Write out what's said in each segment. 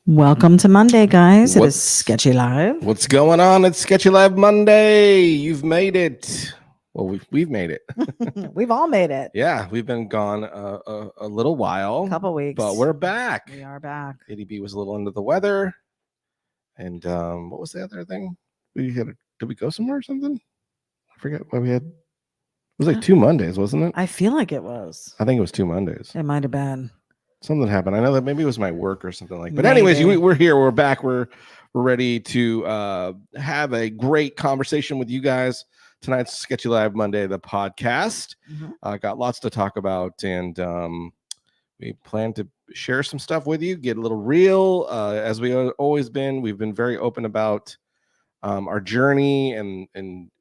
Welcome to Monday, guys. It is What's Sketchy Live. what's going on? It's Sketchy Live Monday. You've made it. Well, we've made it. We've all made it. Yeah, we've been gone a little while, Couple weeks. but we're back. We are back. ADB was a little under the weather, and what was the other thing? Did we go somewhere or something? I forget what we had. It was like 2 Mondays, wasn't it? I feel like it was. I think it was 2 Mondays. It might have been. Something happened. I know that maybe it was my work or something like. But anyways, we're here. We're back. We're ready to have a great conversation with you guys. Tonight's Sketchy Live Monday, the podcast. Got lots to talk about, and we plan to share some stuff with you. Get a little real, as we always been. We've been very open about our journey and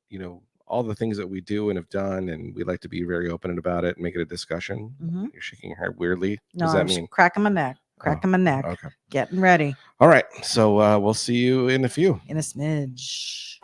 you know, all the things that we do and have done, and we like to be very open about it and make it a discussion. You're shaking your head weirdly. No, Does that I'm mean cracking my neck? Cracking my neck. Okay. Getting ready. All right. So we'll see you in a few. In a smidge.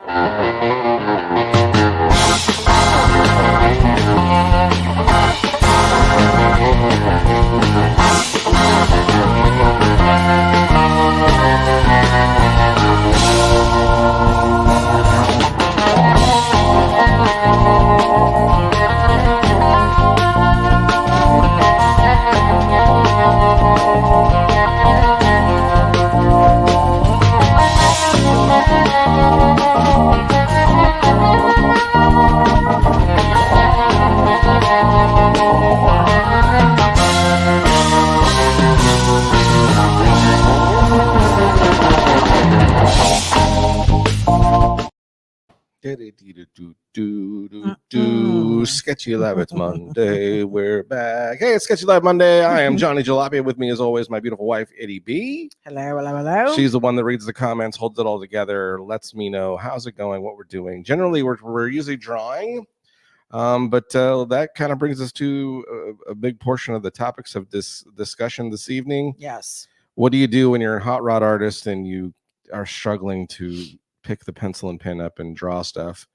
Sketchy Live, it's Monday. We're back. Hey, it's Sketchy Live Monday. I am Johnny Jalopy. With me, as always, my beautiful wife, Eddie B. Hello. She's the one that reads the comments, holds it all together, lets me know how's it going, what we're doing. Generally, we're usually drawing, but that kind of brings us to a big portion of the topics of this discussion this evening. Yes. What do you do when you're a hot rod artist and you are struggling to pick the pencil and pen up and draw stuff?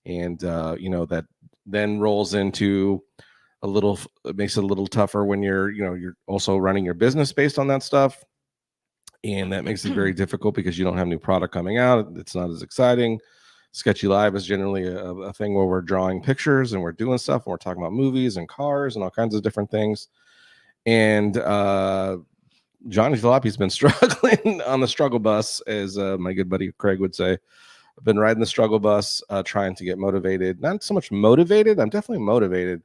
And you know, that then rolls into it makes it a little tougher when you're also running your business based on that stuff, and that makes it very difficult because you don't have new product coming out. It's not as exciting. Sketchy Live is generally a thing where we're drawing pictures and we're doing stuff and we're talking about movies and cars and all kinds of different things. And Johnny Jalopy's been struggling on the struggle bus, as my good buddy Craig would say. I've been riding the struggle bus, trying to get motivated. Not so much motivated. I'm definitely motivated,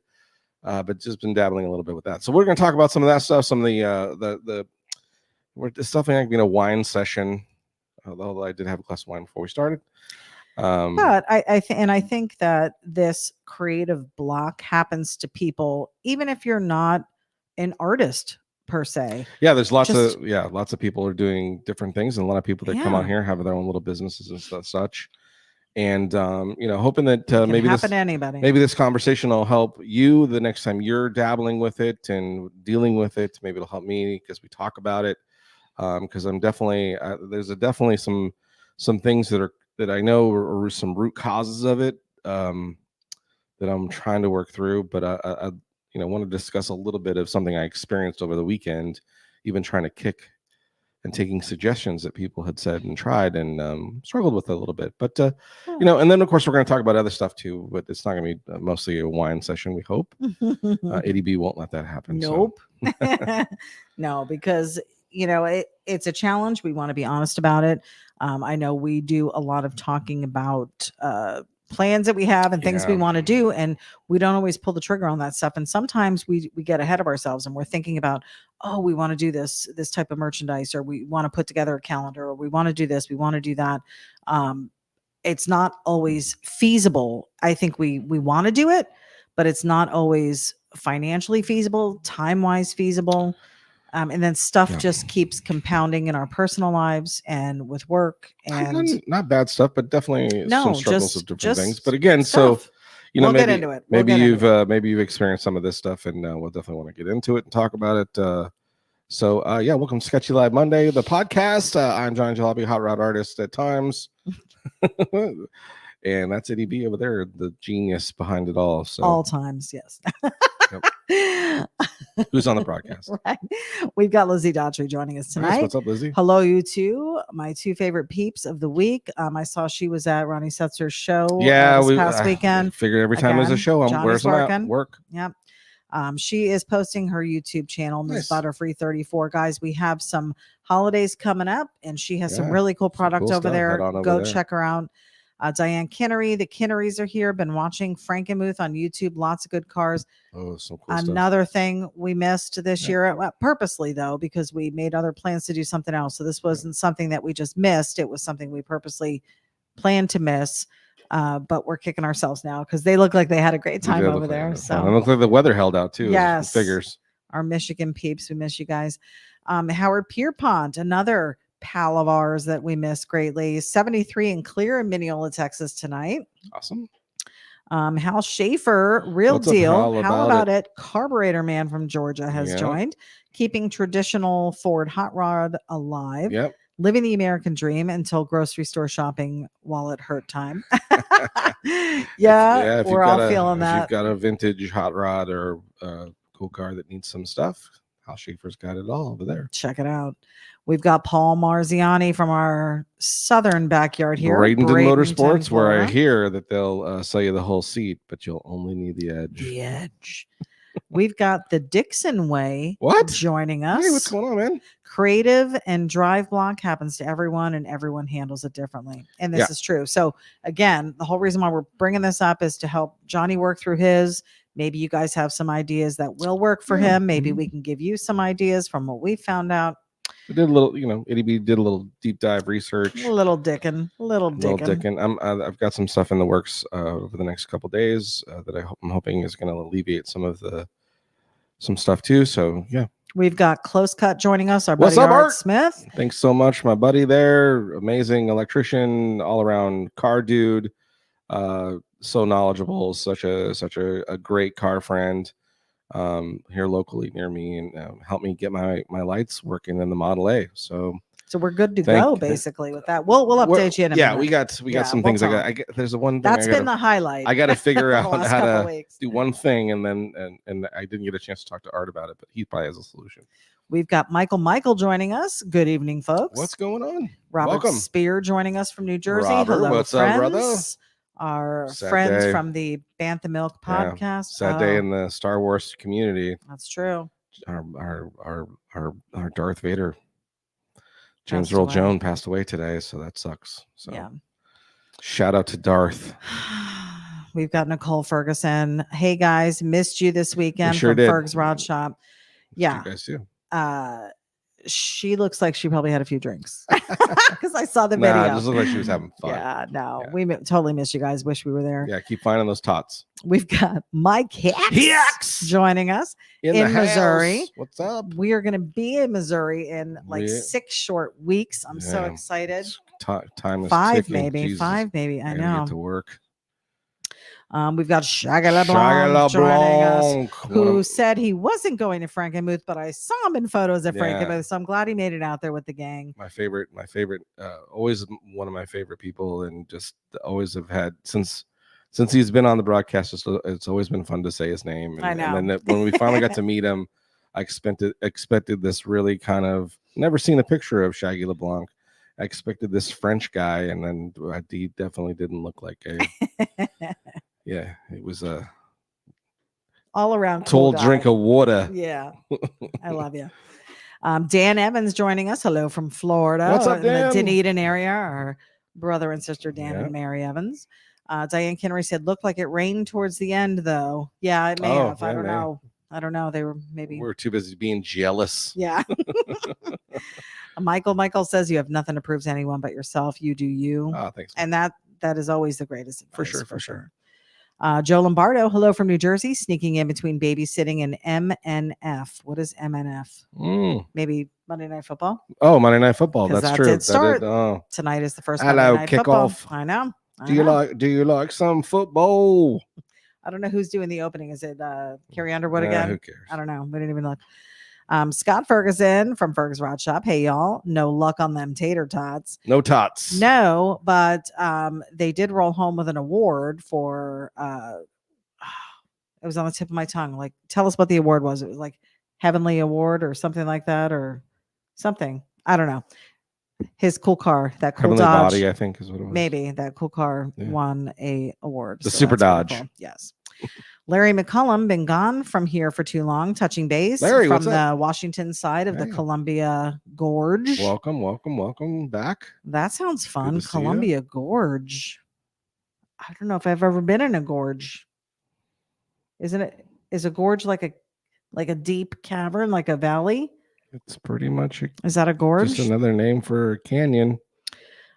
but just been dabbling a little bit with that. So we're going to talk about some of that stuff. Some of it's definitely like being a wine session. Although I did have a glass of wine before we started. But I think that this creative block happens to people, even if you're not an artist per se. Yeah, there's lots of people are doing different things, and a lot of people that come on here have their own little businesses and such. And you know, hoping that maybe this conversation will help you the next time you're dabbling with it and dealing with it. Maybe it'll help me because we talk about it. Because I'm definitely there's definitely some things that I know are some root causes of it that I'm trying to work through. But I want to discuss a little bit of something I experienced over the weekend, even trying to kick and taking suggestions that people had said and tried and struggled with a little bit. But and then of course we're going to talk about other stuff too. But it's not going to be mostly a wine session. We hope. ADB won't let that happen. Nope. So. No, because it's a challenge. We want to be honest about it. I know we do a lot of talking about plans that we have and things we want to do, and we don't always pull the trigger on that stuff. And sometimes we get ahead of ourselves and we're thinking about, oh, we want to do this type of merchandise, or we want to put together a calendar, or we want to do this, we want to do that. It's not always feasible. I think we want to do it, but it's not always financially feasible, time-wise feasible. And then stuff just keeps compounding in our personal lives and with work, and not bad stuff, but definitely some struggles of different things. But again, stuff. So we'll get into it. Maybe you've experienced some of this stuff, and we'll definitely want to get into it and talk about it. So welcome to Sketchy Live Monday, the podcast. I'm John Jalopy, hot rod artist at times. And that's Eddie B over there, the genius behind it all. So all times, yes. Who's on the broadcast? Right. We've got Lizzie Daughtry joining us tonight. Nice. What's up, Lizzie? Hello, you two. My two favorite peeps of the week. I saw she was at Ronnie Setzer's show this past weekend. Figured every time there's a show, I'm Johnny's working. Work. Yep. She is posting her YouTube channel, Ms. Butterfree 34. Guys, we have some holidays coming up, and she has some really cool product over there. Go check her out. Diane Kinnery, the Kinnerys are here. Been watching Frankenmuth on YouTube. Lots of good cars. Oh, some cool Another thing we missed this year, purposely though, because we made other plans to do something else. So this wasn't something that we just missed. It was something we purposely planned to miss. But we're kicking ourselves now because they look like they had a great time over there. So it looked like the weather held out too. Yes, figures. Our Michigan peeps, we miss you guys. Howard Pierpont, another pal of ours that we miss greatly. 73 and clear in Mineola, Texas tonight. Awesome. Hal Schaefer, real deal. How about it? Carburetor Man from Georgia has joined, keeping traditional Ford hot rod alive. Yep. Living the American dream until grocery store shopping wallet hurt time. Yeah, we're all feeling that. If you've got a vintage hot rod or a cool car that needs some stuff, Hal Schaefer's got it all over there. Check it out. We've got Paul Marziani from our southern backyard here. Bradenton Motorsports, where I hear that they'll sell you the whole seat, but you'll only need the edge. The edge. We've got the Dixon Way joining us. Hey, what's going on, man? Creative and drive block happens to everyone, and everyone handles it differently. And this is true. So again, the whole reason why we're bringing this up is to help Johnny work through his. Maybe you guys have some ideas that will work for him. Maybe we can give you some ideas from what we found out. We did a little, ADB did a little deep dive research. A little dickin'. I've got some stuff in the works over the next couple days that I'm hoping is going to alleviate some stuff too. So yeah. We've got Close Cut joining us. Our buddy Art Smith. Thanks so much, my buddy there. Amazing electrician, all around car dude. So knowledgeable, such a great car friend. Here locally near me, and help me get my lights working in the Model A. So we're good to go basically with that. We'll update you in a minute. We got some things. There's a one thing that's been the highlight. I got to figure out how to do one thing, and then and I didn't get a chance to talk to Art about it, but he probably has a solution. We've got Michael joining us. Good evening, folks. What's going on? Robert Spear joining us from New Jersey. Robert, hello, what's friends. Up, brother? Our friends from the Bantha Milk podcast. Sad day in the Star Wars community. That's true. Our Darth Vader, James Earl Jones, passed away today, so that sucks. So shout out to Darth. We've got Nicole Ferguson. Hey guys, missed you this weekend from Ferg's Rod Shop. Yeah, you guys too. She looks like she probably had a few drinks because I saw the video. It just looked like she was having fun. We totally missed you guys. Wish we were there. Yeah, keep finding those tots. We've got Mike Hicks joining us in Missouri. What's up? We are going to be in Missouri in 6 short weeks. I'm so excited. Time is 5 ticking. maybe. Jesus. 5 maybe. I know. Get to work. We've got Shaggy LeBlanc joining us, who said he wasn't going to Frankenmuth, but I saw him in photos at Frankenmuth, so I'm glad he made it out there with the gang. My favorite, always one of my favorite people, and just always have had since he's been on the broadcast. It's always been fun to say his name. And, I know. And then when we finally got to meet him, I expected this really kind of never seen a picture of Shaggy LeBlanc. I expected this French guy, and then he definitely didn't look like a. Yeah, it was a all around cool cool drink of water. Yeah, I love you. Dan Evans joining us. Hello from Florida. What's up, Dan? In the Dunedin area. Our brother and sister Dan and Mary Evans. Diane Kinnery said, "Looked like it rained towards the end, though." Yeah, it may have. I don't know. I don't know. They were maybe. We're too busy being jealous. Yeah. Michael says you have nothing to prove to anyone but yourself. You do you. Oh, thanks. And that is always the greatest advice, for sure. Joe Lombardo, hello from New Jersey, sneaking in between babysitting and MNF. What is MNF? Maybe Monday Night Football. Oh, Monday Night Football. That's true. Tonight is the first Hello, Monday Night Football. I know. Do you like some football? I don't know who's doing the opening. Is it Carrie Underwood again? Who cares? I don't know. We didn't even look. Scott Ferguson from Ferg's Rod Shop. Hey, y'all. No luck on them tater tots. No tots. No, but they did roll home with an award for It was on the tip of my tongue. Like, tell us what the award was. It was like Heavenly Award or something like that, or something. I don't know. His cool car, that cool Heavenly Dodge, Body, I think is what it was. maybe that cool car Yeah. won a award. The Super that's really Dodge. cool. Yes. Larry McCullum, been gone from here for too long, touching base Larry, from what's up? the Washington side of the Hey. Columbia Gorge. Welcome back. That sounds fun. to see ya. Columbia Gorge. I don't know if I've ever been in a gorge. Isn't it? Is a gorge like a deep cavern, like a valley? It's pretty much Is that a gorge? just another name for a canyon.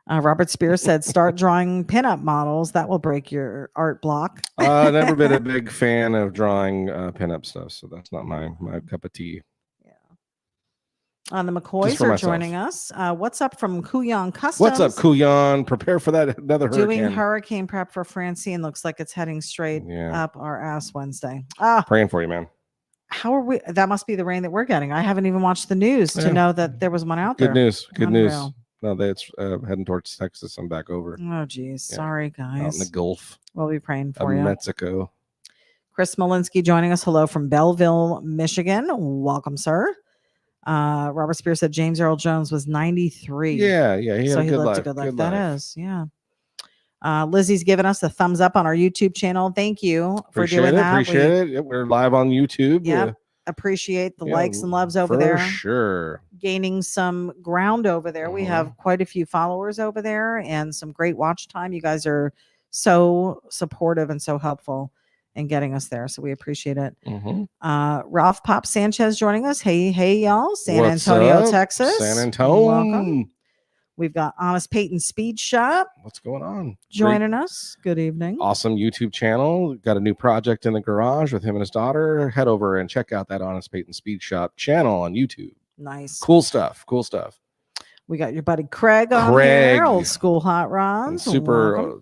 Robert Spears said, "Start drawing pinup models. That will break your art block." Never been a big fan of drawing pinup stuff, so that's not my cup of tea. Yeah. The McCoys are joining us. What's up from Kuyon Customs? What's up, Kuyon? Prepare for that another hurricane. Doing hurricane prep for Francine. Looks like it's heading straight up our ass Wednesday. Praying for you, man. How are we? That must be the rain that we're getting. I haven't even watched the news to know that there was one out there. Good news. No, it's heading towards Texas. I'm back over. Oh, geez. Sorry, guys. Out in the Gulf. We'll be praying for you. Mexico. Chris Malinsky joining us. Hello from Belleville, Michigan. Welcome, sir. Robert Spears said James Earl Jones was 93. Yeah. He had a good lived life. a good life. That is, yeah. Lizzie's given us a thumbs up on our YouTube channel. Thank you for doing that. Appreciate it. We're live on YouTube. Yeah. Appreciate the likes and loves over there. For sure. Gaining some ground over there. We have quite a few followers over there and some great watch time. You guys are so supportive and so helpful in getting us there. So we appreciate it. Ralph Pop Sanchez joining us. Hey, y'all. San Antonio, Texas. San Antonio. Welcome. We've got Honest Peyton Speed Shop. What's going on? Joining us. Good evening. Awesome YouTube channel. Got a new project in the garage with him and his daughter. Head over and check out that Honest Peyton Speed Shop channel on YouTube. Nice. Cool stuff. We got your buddy Craig on here. Old school hot rods. Super.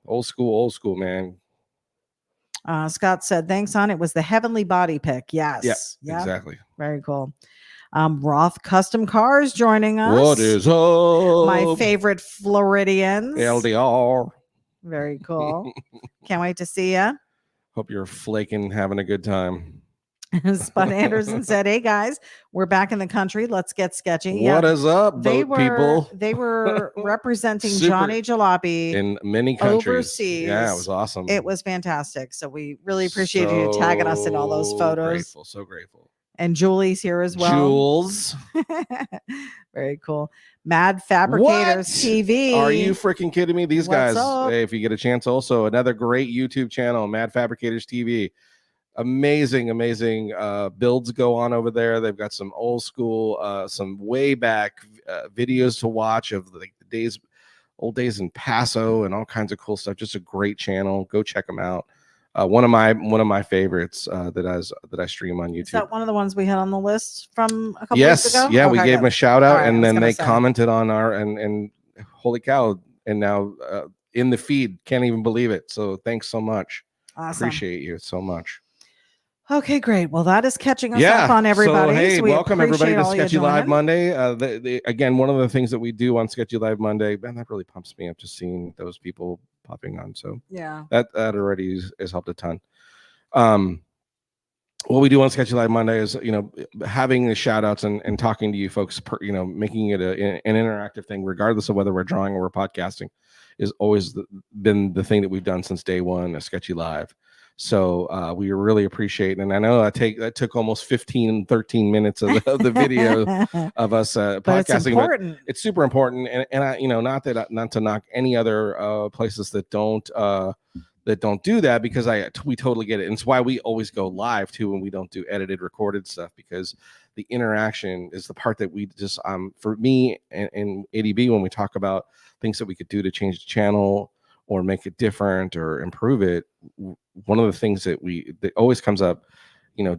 Old school, man. Scott said, thanks on it was the Heavenly Body pick. Yes. Yeah, exactly. Very cool. Roth Custom Cars joining us. What is up? My favorite Floridians. LDR. Very cool. Can't wait to see you. Hope you're flaking, having a good time. Spud Anderson said, hey guys, we're back in the country. Let's get sketchy. What is up, people? They were representing Johnny Jalopy in many countries. Overseas. Yeah, it was awesome. It was fantastic. So we really appreciate you tagging us in all those photos. So grateful. And Julie's here as well. Jules. Very cool. Mad Fabricators TV. Are you freaking kidding me? These guys, hey, if you get a chance, also another great YouTube channel, Mad Fabricators TV. Amazing builds go on over there. They've got some old school, some way back videos to watch of like the old days in Paso and all kinds of cool stuff. Just a great channel. Go check them out. One of my favorites that I stream on YouTube. Is that one of the ones we had on the list from a couple weeks ago? Yeah, we gave them a shout out, right, and then they commented on our and holy cow, and now in the feed, can't even believe it. So thanks so much. Awesome. Appreciate you so much. Okay, great. Well, that is catching us up on everybody. So, hey, welcome everybody to Sketchy Live Monday. Again, one of the things that we do on Sketchy Live Monday, man, that really pumps me up just seeing those people popping on. So yeah, that already has helped a ton. What we do on Sketchy Live Monday is, having the shout outs and talking to you folks, making it an interactive thing, regardless of whether we're drawing or we're podcasting, is always been the thing that we've done since day one of Sketchy Live. So we really appreciate it. And I know that took almost 13 minutes of the video of us podcasting. But it's super important. And I, not to knock any other places that don't do that, because we totally get it. And it's why we always go live too when we don't do edited, recorded stuff, because the interaction is the part that we just for me and ADB, when we talk about things that we could do to change the channel or make it different or improve it, one of the things that always comes up,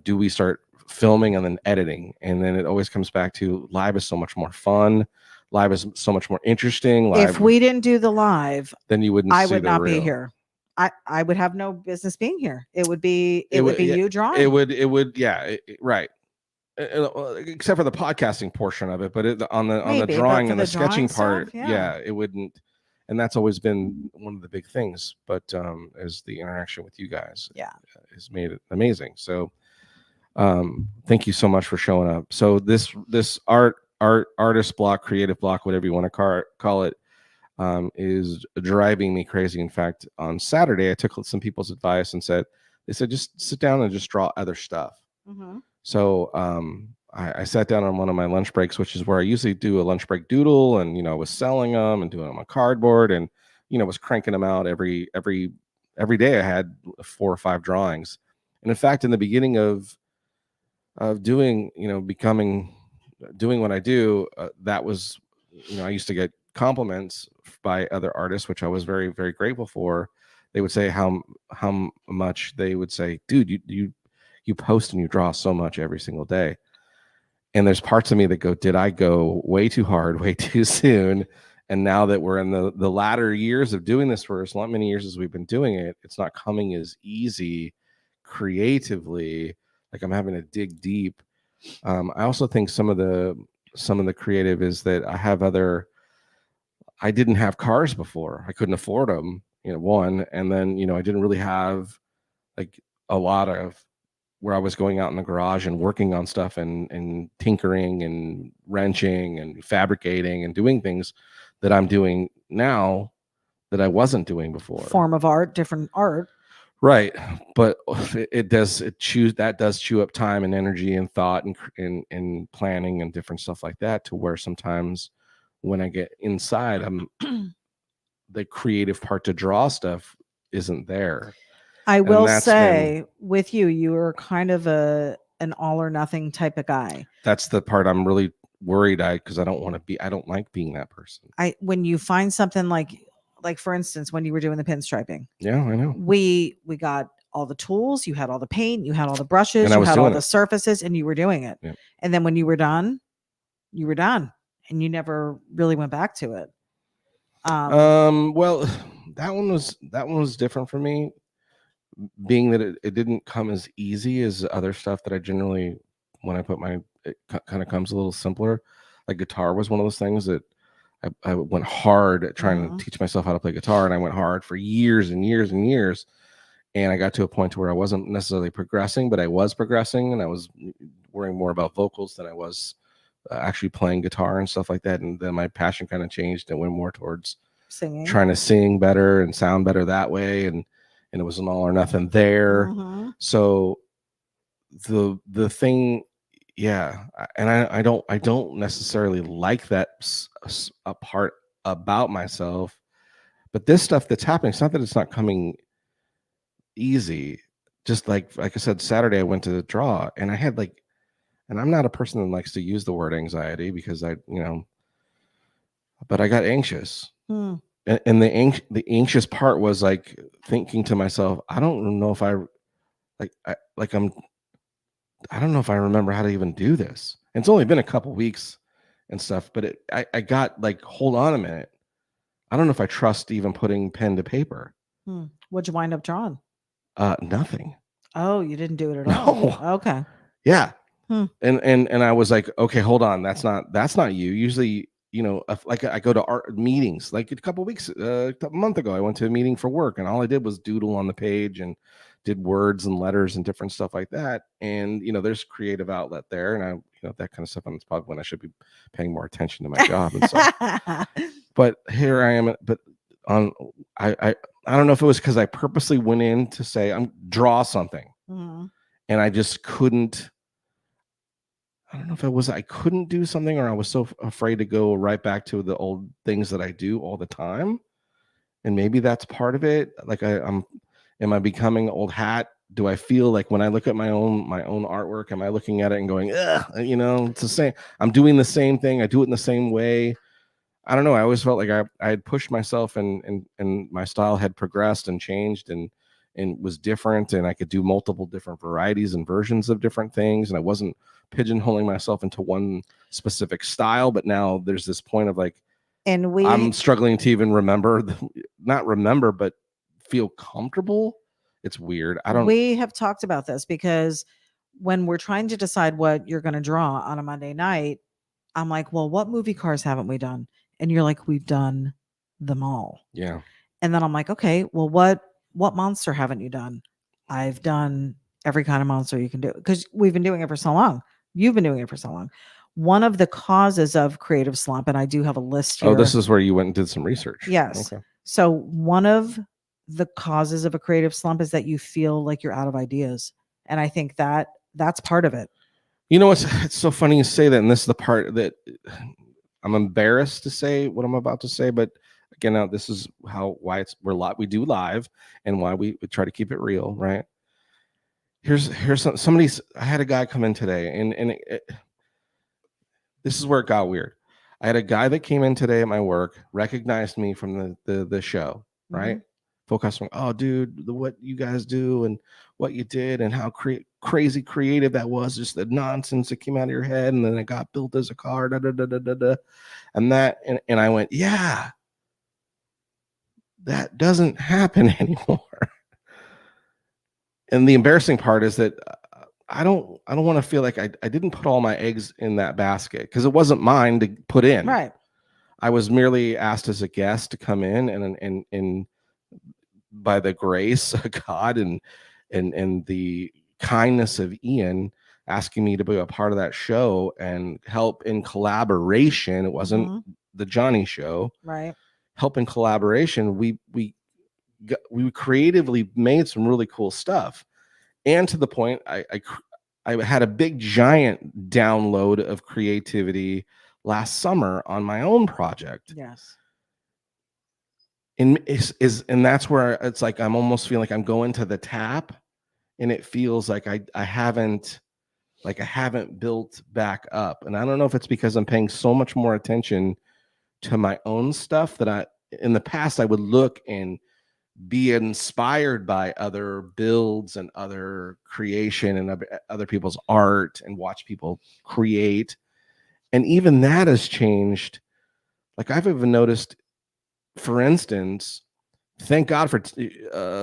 do we start filming and then editing? And then it always comes back to live is so much more fun. Live is so much more interesting. If we didn't do the live, then you wouldn't. I would not be here. I would have no business being here. It would be you drawing. It would. Yeah. Right. Except for the podcasting portion of it, but on the drawing and the sketching part, it wouldn't. and that's always been one of the big things. But as the interaction with you guys, Yeah. has made it amazing. So thank you so much for showing up. So this artist block, creative block, whatever you want to call it, is driving me crazy. In fact, on Saturday, I took some people's advice and they said just sit down and just draw other stuff. Mm-hmm. So I sat down on one of my lunch breaks, which is where I usually do a lunch break doodle, and I was selling them and doing them on cardboard, and was cranking them out every day. I had 4 or 5 drawings, and in fact, in the beginning of doing doing what I do, that was I used to get compliments by other artists, which I was very, very grateful for. They would say how much they would say, dude, you post and you draw so much every single day. And there's parts of me that go, did I go way too hard, way too soon? And now that we're in the latter years of doing this for as many years as we've been doing it, it's not coming as easy creatively. Like I'm having to dig deep. I also think some of the creative is that I didn't have cars before. I couldn't afford them, one. And then, I didn't really have like a lot of where I was going out in the garage and working on stuff and tinkering and wrenching and fabricating and doing things that I'm doing now that I wasn't doing before. Form of art, different art. Right. But it does chew up time and energy and thought and planning and different stuff like that, to where sometimes when I get inside, the creative part to draw stuff isn't there. I will say with you were kind of an all or nothing type of guy. That's the part I'm really worried because I don't like being that person. When you find something like for instance, when you were doing the pinstriping. Yeah, I know. We got all the tools, you had all the paint, you had all the brushes, you had all the surfaces, and you were doing it. Yeah. And then when you were done, and you never really went back to it. Well, that one was different for me, being that it didn't come as easy as other stuff that I generally, when I put it kind of comes a little simpler. Like guitar was one of those things that I went hard at trying to teach myself how to play guitar, and I went hard for years and years and years. And I got to a point where I wasn't necessarily progressing, but I was progressing, and I was worrying more about vocals than I was actually playing guitar and stuff like that. And then my passion kind of changed and went more towards singing, trying to sing better and sound better that way. And it was an all or nothing there. Mm-hmm. So the thing, yeah, and I don't necessarily like that a part about myself, but this stuff that's happening, it's not that it's not coming easy. Just like I said, Saturday I went to draw, and I had and I'm not a person that likes to use the word anxiety, because but I got anxious. And the anxious part was like thinking to myself, I don't know if I don't know if I remember how to even do this. And it's only been a couple weeks and stuff, but I got like, hold on a minute. I don't know if I trust even putting pen to paper. What'd you wind up drawing? Nothing. Oh, you didn't do it at all. Okay. Yeah. And I was like, okay, hold on. That's not you. Usually, like I go to art meetings, like a couple weeks, a month ago, I went to a meeting for work, and all I did was doodle on the page and did words and letters and different stuff like that. And, there's creative outlet there, and that kind of stuff. And it's probably when I should be paying more attention to my job and stuff. But here I am, but I don't know if it was because I purposely went in to say, draw something. And I just couldn't. I don't know if it was I couldn't do something, or I was so afraid to go right back to the old things that I do all the time. And maybe that's part of it. Like am I becoming old hat? Do I feel like when I look at my own artwork, am I looking at it and going, ugh, it's the same. I'm doing the same thing. I do it in the same way. I don't know. I always felt like I had pushed myself, and my style had progressed and changed and was different, and I could do multiple different varieties and versions of different things. And I wasn't pigeonholing myself into one specific style. But now there's this point of like, and I'm struggling to even not remember, but feel comfortable. It's weird. We have talked about this, because when we're trying to decide what you're going to draw on a Monday night, I'm like, well, what movie cars haven't we done? And you're like, we've done them all. Yeah. And then I'm like, okay, well, what monster haven't you done? I've done every kind of monster you can do because we've been doing it for so long. You've been doing it for so long. One of the causes of creative slump, and I do have a list here. Oh, this is where you went and did some research. Yes. Okay. So one of the causes of a creative slump is that you feel like you're out of ideas. And I think that that's part of it. You know what's it's so funny you say that, and this is the part that I'm embarrassed to say what I'm about to say, but again, now this is why we do live and why we try to keep it real, right? Here's somebody's. I had a guy come in today, and this is where it got weird. I had a guy that came in today at my work, recognized me from the show, right? Focused on, oh, dude, what you guys do and what you did and how crazy creative that was, just the nonsense that came out of your head, and then it got built as a car, da da da da da da, and that, and I went, yeah, that doesn't happen anymore. And the embarrassing part is that I don't want to feel like I didn't put all my eggs in that basket because it wasn't mine to put in. Right. I was merely asked as a guest to come in and by the grace of God and the kindness of Ian asking me to be a part of that show and help in collaboration. It wasn't the Johnny show. Right. Help in collaboration. We creatively made some really cool stuff. And to the point, I had a big giant download of creativity last summer on my own project. Yes. And that's where it's like I'm almost feeling like I'm going to the tap, and it feels like I haven't built back up. And I don't know if it's because I'm paying so much more attention to my own stuff that in the past I would look and be inspired by other builds and other creation and other people's art and watch people create. And even that has changed. Like I've even noticed, for instance, thank God for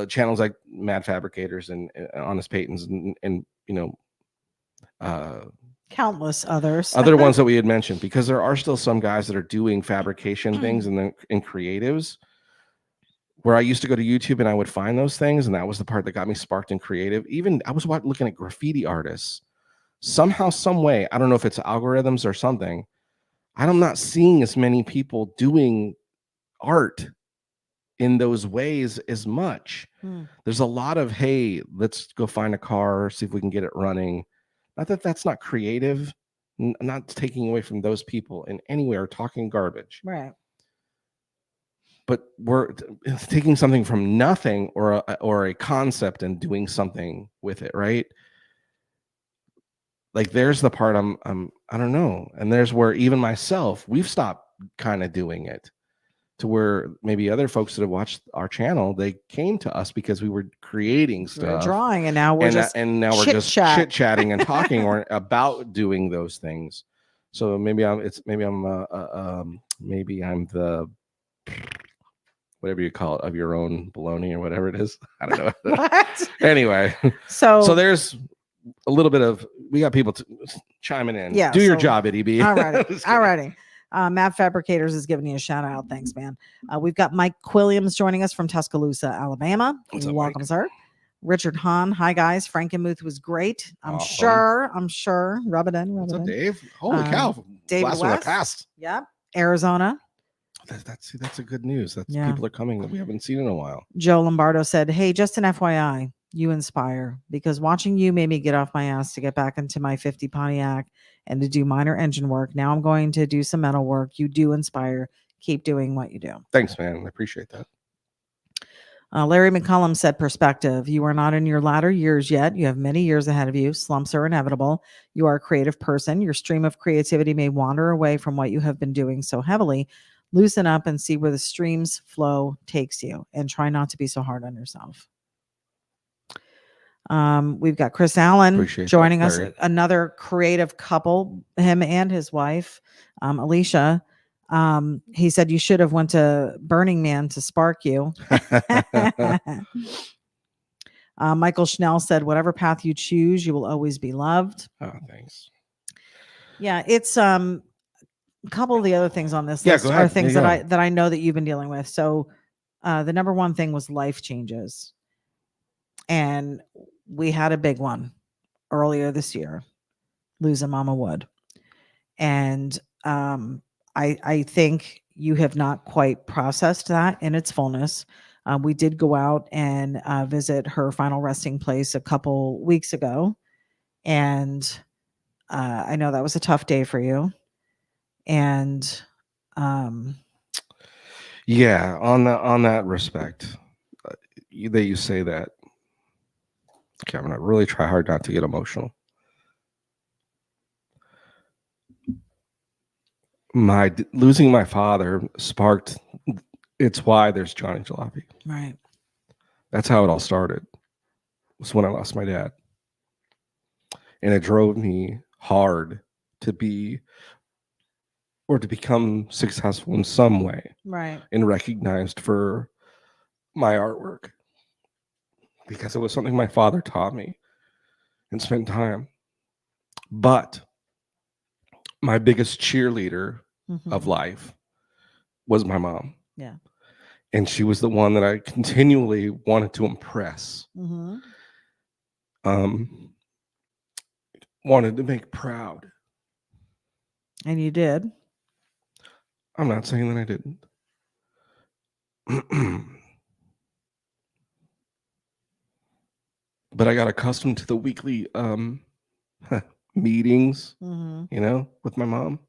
channels like Mad Fabricators and Honest Paytons and countless others. Other ones that we had mentioned, because there are still some guys that are doing fabrication things and creatives. Where I used to go to YouTube and I would find those things, and that was the part that got me sparked in creative. Even I was looking at graffiti artists. Somehow, some way, I don't know if it's algorithms or something, I'm not seeing as many people doing art in those ways as much. There's a lot of, hey, let's go find a car, see if we can get it running. Not that that's not creative, not taking away from those people in any way or talking garbage. Right. But we're taking something from nothing or a concept and doing something with it, right? Like there's the part I don't know. And there's where even myself, we've stopped kind of doing it, to where maybe other folks that have watched our channel, they came to us because we were creating stuff, drawing, and now we're just chit-chatting and talking or about doing those things. So maybe I'm the whatever you call it, of your own baloney or whatever it is. I don't know. What? Anyway, so there's a little bit of, we got people chiming in. Yeah, do your job, Eddie B. All righty. Map Fabricators is giving you a shout out. Thanks, man. We've got Mike Quilliams joining us from Tuscaloosa, Alabama. What's up, welcome, Mike? Sir. Richard Hahn. Hi, guys. Frankenmuth was great. I'm sure. Rub it in. What's up, Dave? Holy cow. David Last one I passed. Yep. Arizona. That's a good news. People are coming that we haven't seen in a while. Joe Lombardo said, hey, just an FYI, you inspire, because watching you made me get off my ass to get back into my 50 Pontiac and to do minor engine work. Now I'm going to do some metal work. You do inspire. Keep doing what you do. Thanks, man. I appreciate that. Larry McCullum said, perspective. You are not in your latter years yet. You have many years ahead of you. Slumps are inevitable. You are a creative person. Your stream of creativity may wander away from what you have been doing so heavily. Loosen up and see where the stream's flow takes you, and try not to be so hard on yourself. We've got Chris Allen joining us, another creative couple, him and his wife, Alicia. He said you should have went to Burning Man to spark you. Michael Schnell said, whatever path you choose, you will always be loved. Oh, thanks. Yeah, it's a couple of the other things on this Yeah, go list are ahead. things Yeah, that I know that you've been dealing with. So the number one thing was life changes. And we had a big one earlier this year, losing Mama Wood. And I think you have not quite processed that in its fullness. We did go out and visit her final resting place a couple weeks ago, and I know that was a tough day for you. And um, yeah. On that respect, that you say that. Okay, I'm gonna really try hard not to get emotional. Losing my father sparked. It's why there's Johnny Jalopy. right, That's how it all started. Was when I lost my dad, and it drove me hard to be or to become successful in some way right, and recognized for my artwork because it was something my father taught me and spent time. But my biggest cheerleader of hmm, life was my mom. yeah, And she was the one that I continually wanted to impress, hmm, um, wanted to make proud. and you did. I'm not saying that I didn't. But I got accustomed to the weekly meetings, Hmm. with my mom.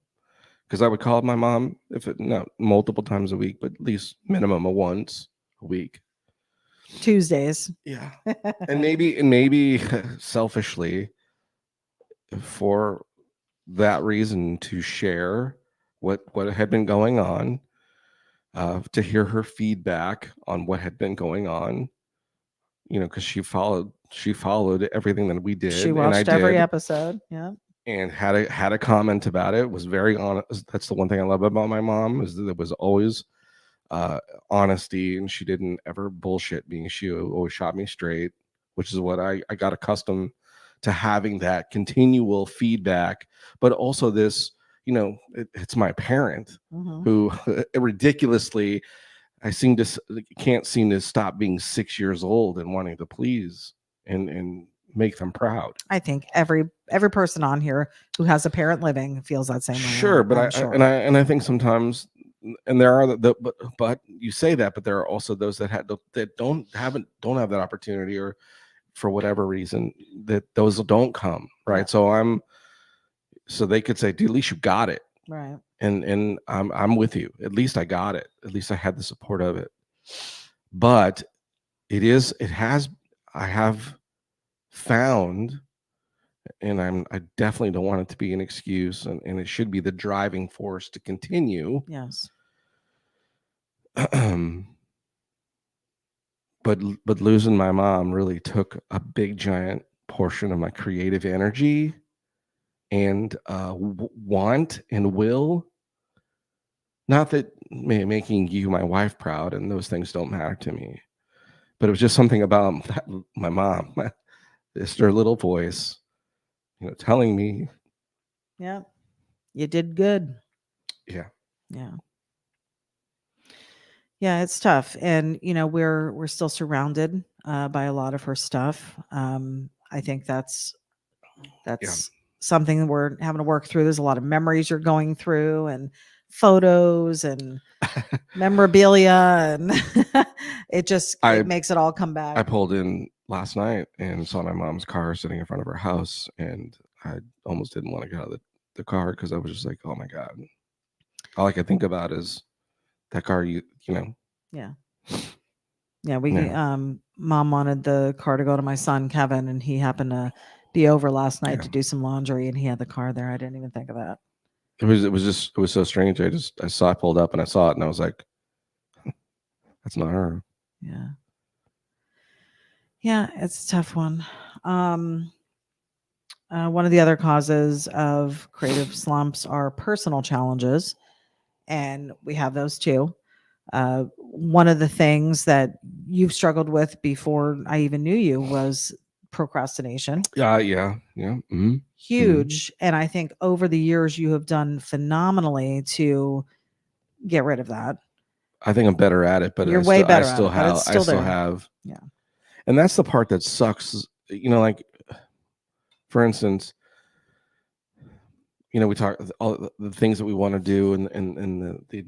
Because I would call my mom if it not multiple times a week, but at least minimum of once a week. Tuesdays. Yeah. And maybe selfishly for that reason to share what had been going on, to hear her feedback on what had been going on, because she followed everything that we She did and I watched every did, episode. Yeah. and had a comment about it. Was very honest. That's the one thing I love about my mom, is that it was always uh, honesty, and she didn't ever bullshit me. She always shot me straight, which is what I got accustomed to, having that continual feedback. But also this, it's my parent Hmm. who ridiculously, can't seem to stop being 6 years old and wanting to please and make them proud. I think every person on here who has a parent living feels that same way. Sure, but I'm sure. I think sometimes, and there are but you say that, but there are also those that don't have that opportunity, or for whatever reason that those don't come, right? Yeah. So they could say, dude, at least you got it, Right. and I'm with you. At least I got it. At least I had the support of it. But it has I have found, and I definitely don't want it to be an excuse, and it should be the driving force to continue. Yes. but losing my mom really took a big giant portion of my creative energy and want and will. Not that making you my wife proud and those things don't matter to me, but it was just something about my mom, just her little voice, telling me, Yeah. You did good. yeah, Yeah. Yeah, it's tough. And we're still surrounded by a lot of her stuff. I think yeah. that's something that we're having to work through. There's a lot of memories you're going through, and photos and memorabilia, and it I makes it all come back. I pulled in last night and saw my mom's car sitting in front of her house, and I almost didn't want to get out of the car because I was just like, oh my god, all I could think about is that car. Yeah. Yeah, we Yeah, mom wanted the car to go to my son Kevin, and he happened to be over last night yeah. to do some laundry, and he had the car there. I didn't even think of that. It was so strange. I pulled up and I saw it and I was like, that's not her. Yeah. Yeah, it's a tough one. Um one of the other causes of creative slumps are personal challenges, and we have those too. One of the things that you've struggled with before I even knew you was procrastination. Yeah. Mm-hmm. Huge. And I think over the years you have done phenomenally to get rid of that. I think I'm better at it, but You're way better at still it, but have, it's still there. have, Yeah. and that's the part that sucks. Like, for instance, we talk all the things that we want to do, and the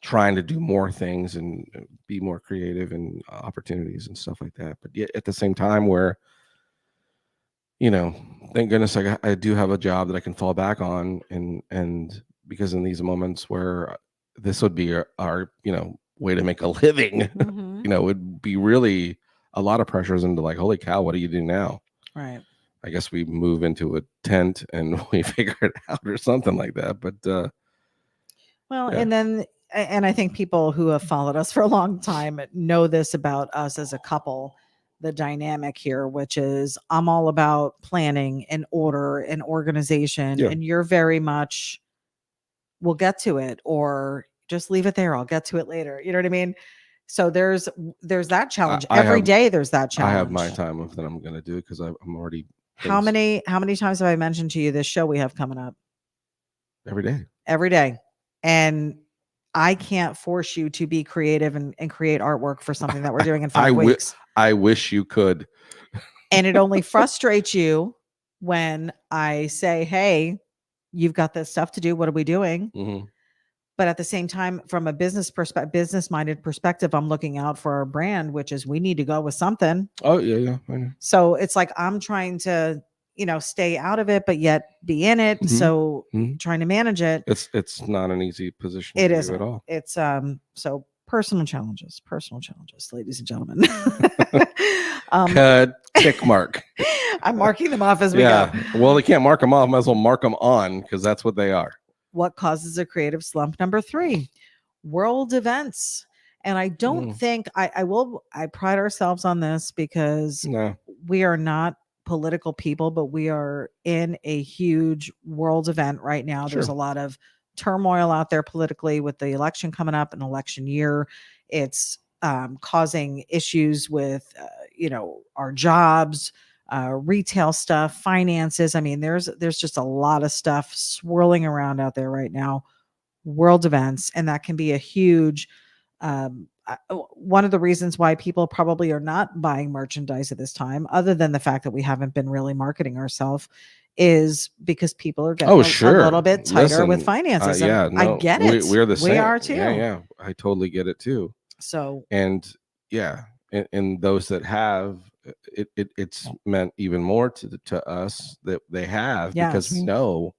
trying to do more things and be more creative and opportunities and stuff like that. But yet at the same time, where thank goodness I do have a job that I can fall back on, and because in these moments where this would be our way to make a living, Mm-hmm. it would be really a lot of pressures into like, holy cow, what do you do now? Right. I guess we move into a tent and we figure it out or something like that. But well, yeah. and I think people who have followed us for a long time know this about us as a couple, the dynamic here, which is I'm all about planning and order and organization. Yeah. And you're very much, we'll get to it, or just leave it there. I'll get to it later. You know what I mean? So there's that challenge. Every day there's that challenge. I have my time of that I'm going to do because I'm already. How many times have I mentioned to you this show we have coming up? Every day. Every day. And I can't force you to be creative and create artwork for something that we're doing in 5 weeks. I wish you could. And it only frustrates you when I say, hey, you've got this stuff to do. What are we doing? Mm-hmm. But at the same time, from a business-minded perspective, I'm looking out for our brand, which is we need to go with something. Oh, yeah. I know. So it's like I'm trying to, stay out of it, but yet be in it. Mm-hmm. So trying to manage it. It's not an easy position It isn't at all. It's so personal challenges, ladies and gentlemen. Tick mark. I'm marking them off as we go. Well, they can't mark them off. Might as well mark them on because that's what they are. What causes a creative slump? Number 3, world events. And I don't think I pride ourselves on this because we are not political people, but we are in a huge world event right now. Sure. There's a lot of turmoil out there politically with the election coming up, an election year. It's causing issues with, our jobs, retail stuff, finances. I mean, there's just a lot of stuff swirling around out there right now, world events. And that can be a huge, one of the reasons why people probably are not buying merchandise at this time, other than the fact that we haven't been really marketing ourselves, is because people are getting a little bit tighter with finances. I get it. We're the same. We are too. Yeah. I totally get it too. So, and those that have it's meant even more to us that they have, because we know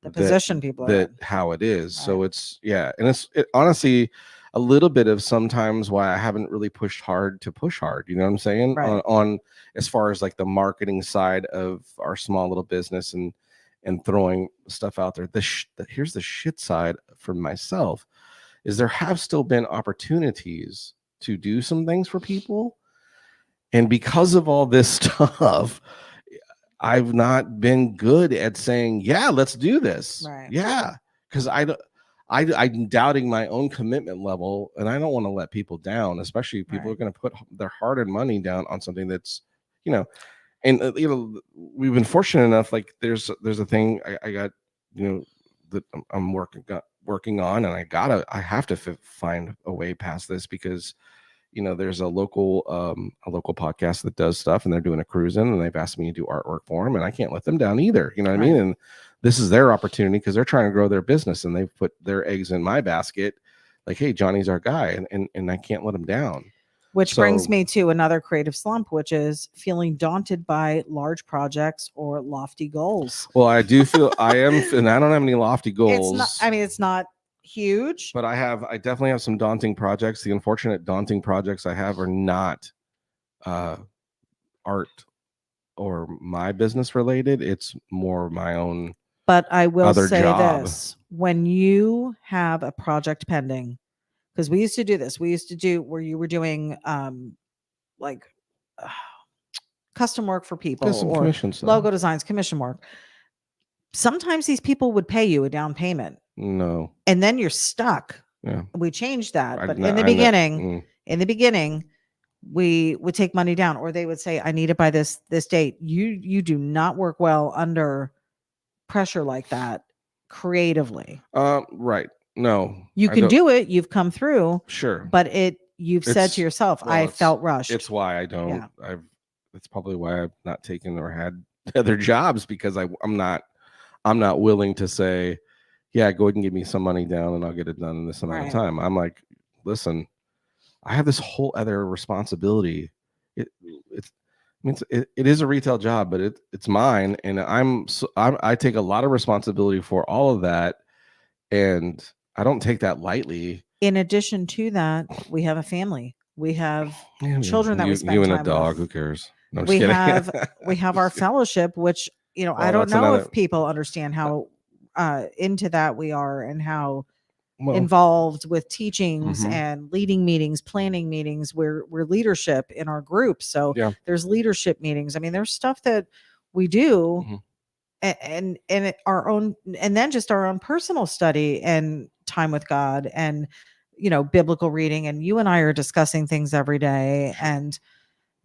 the position people are in. How it is. Right. So it's and it's honestly a little bit of sometimes why I haven't really pushed hard. You know what I'm saying? Right. On as far as like the marketing side of our small little business and throwing stuff out there. Here's the shit side for myself is there have still been opportunities to do some things for people. And because of all this stuff, I've not been good at saying, yeah, let's do this. Right. Yeah. Because I'm doubting my own commitment level, and I don't want to let people down, especially if people are going to put their hard-earned money down on something that's, and we've been fortunate enough. Like there's a thing I got, that I'm working on, and I have to find a way past this because, there's a local podcast that does stuff, and they're doing a cruise in, and they've asked me to do artwork for them, and I can't let them down either. You know what I mean? And this is their opportunity because they're trying to grow their business, and they've put their eggs in my basket. Like, hey, Johnny's our guy, and I can't let them down. Which brings me to another creative slump, which is feeling daunted by large projects or lofty goals. Well, I do feel I am, and I don't have any lofty goals. It's not huge, but I definitely have some daunting projects. The unfortunate daunting projects I have are not art or my business related. It's more my own. But I will say this: when you have a project pending, because we used to do this, where you were doing custom work for people or logo designs, commission work. Sometimes these people would pay you a down payment. No. And then you're stuck. Yeah. We changed that. But in the beginning, we would take money down, or they would say, I need it by this date. You do not work well under pressure like that creatively. Right. No, You I can don't. do it, you've come through, Sure. but you've said to It's yourself, well, I felt it's rushed. why I don't. Yeah. That's probably why I've not taken or had other jobs, because I'm not willing to say, yeah, go ahead and give me some money down and I'll get it done in this amount of Right. time. I'm like, listen, I have this whole other responsibility. It it's I mean, it is a retail job, but it's mine, and I take a lot of responsibility for all of that, and I don't take that lightly. In addition to that, we have a family. We have children that we You spend and a time dog, who with. cares? No, I'm just We kidding. have our fellowship, which, I Well, don't that's know another. if people understand how into that we are, and how Well, involved with teachings mhm, and leading meetings, planning meetings. We're leadership in our group. So yeah, there's leadership meetings. I mean, there's stuff that we do, mhm, our own, and then just our own personal study and time with God, and biblical reading. And you and I are discussing things every day, sure. and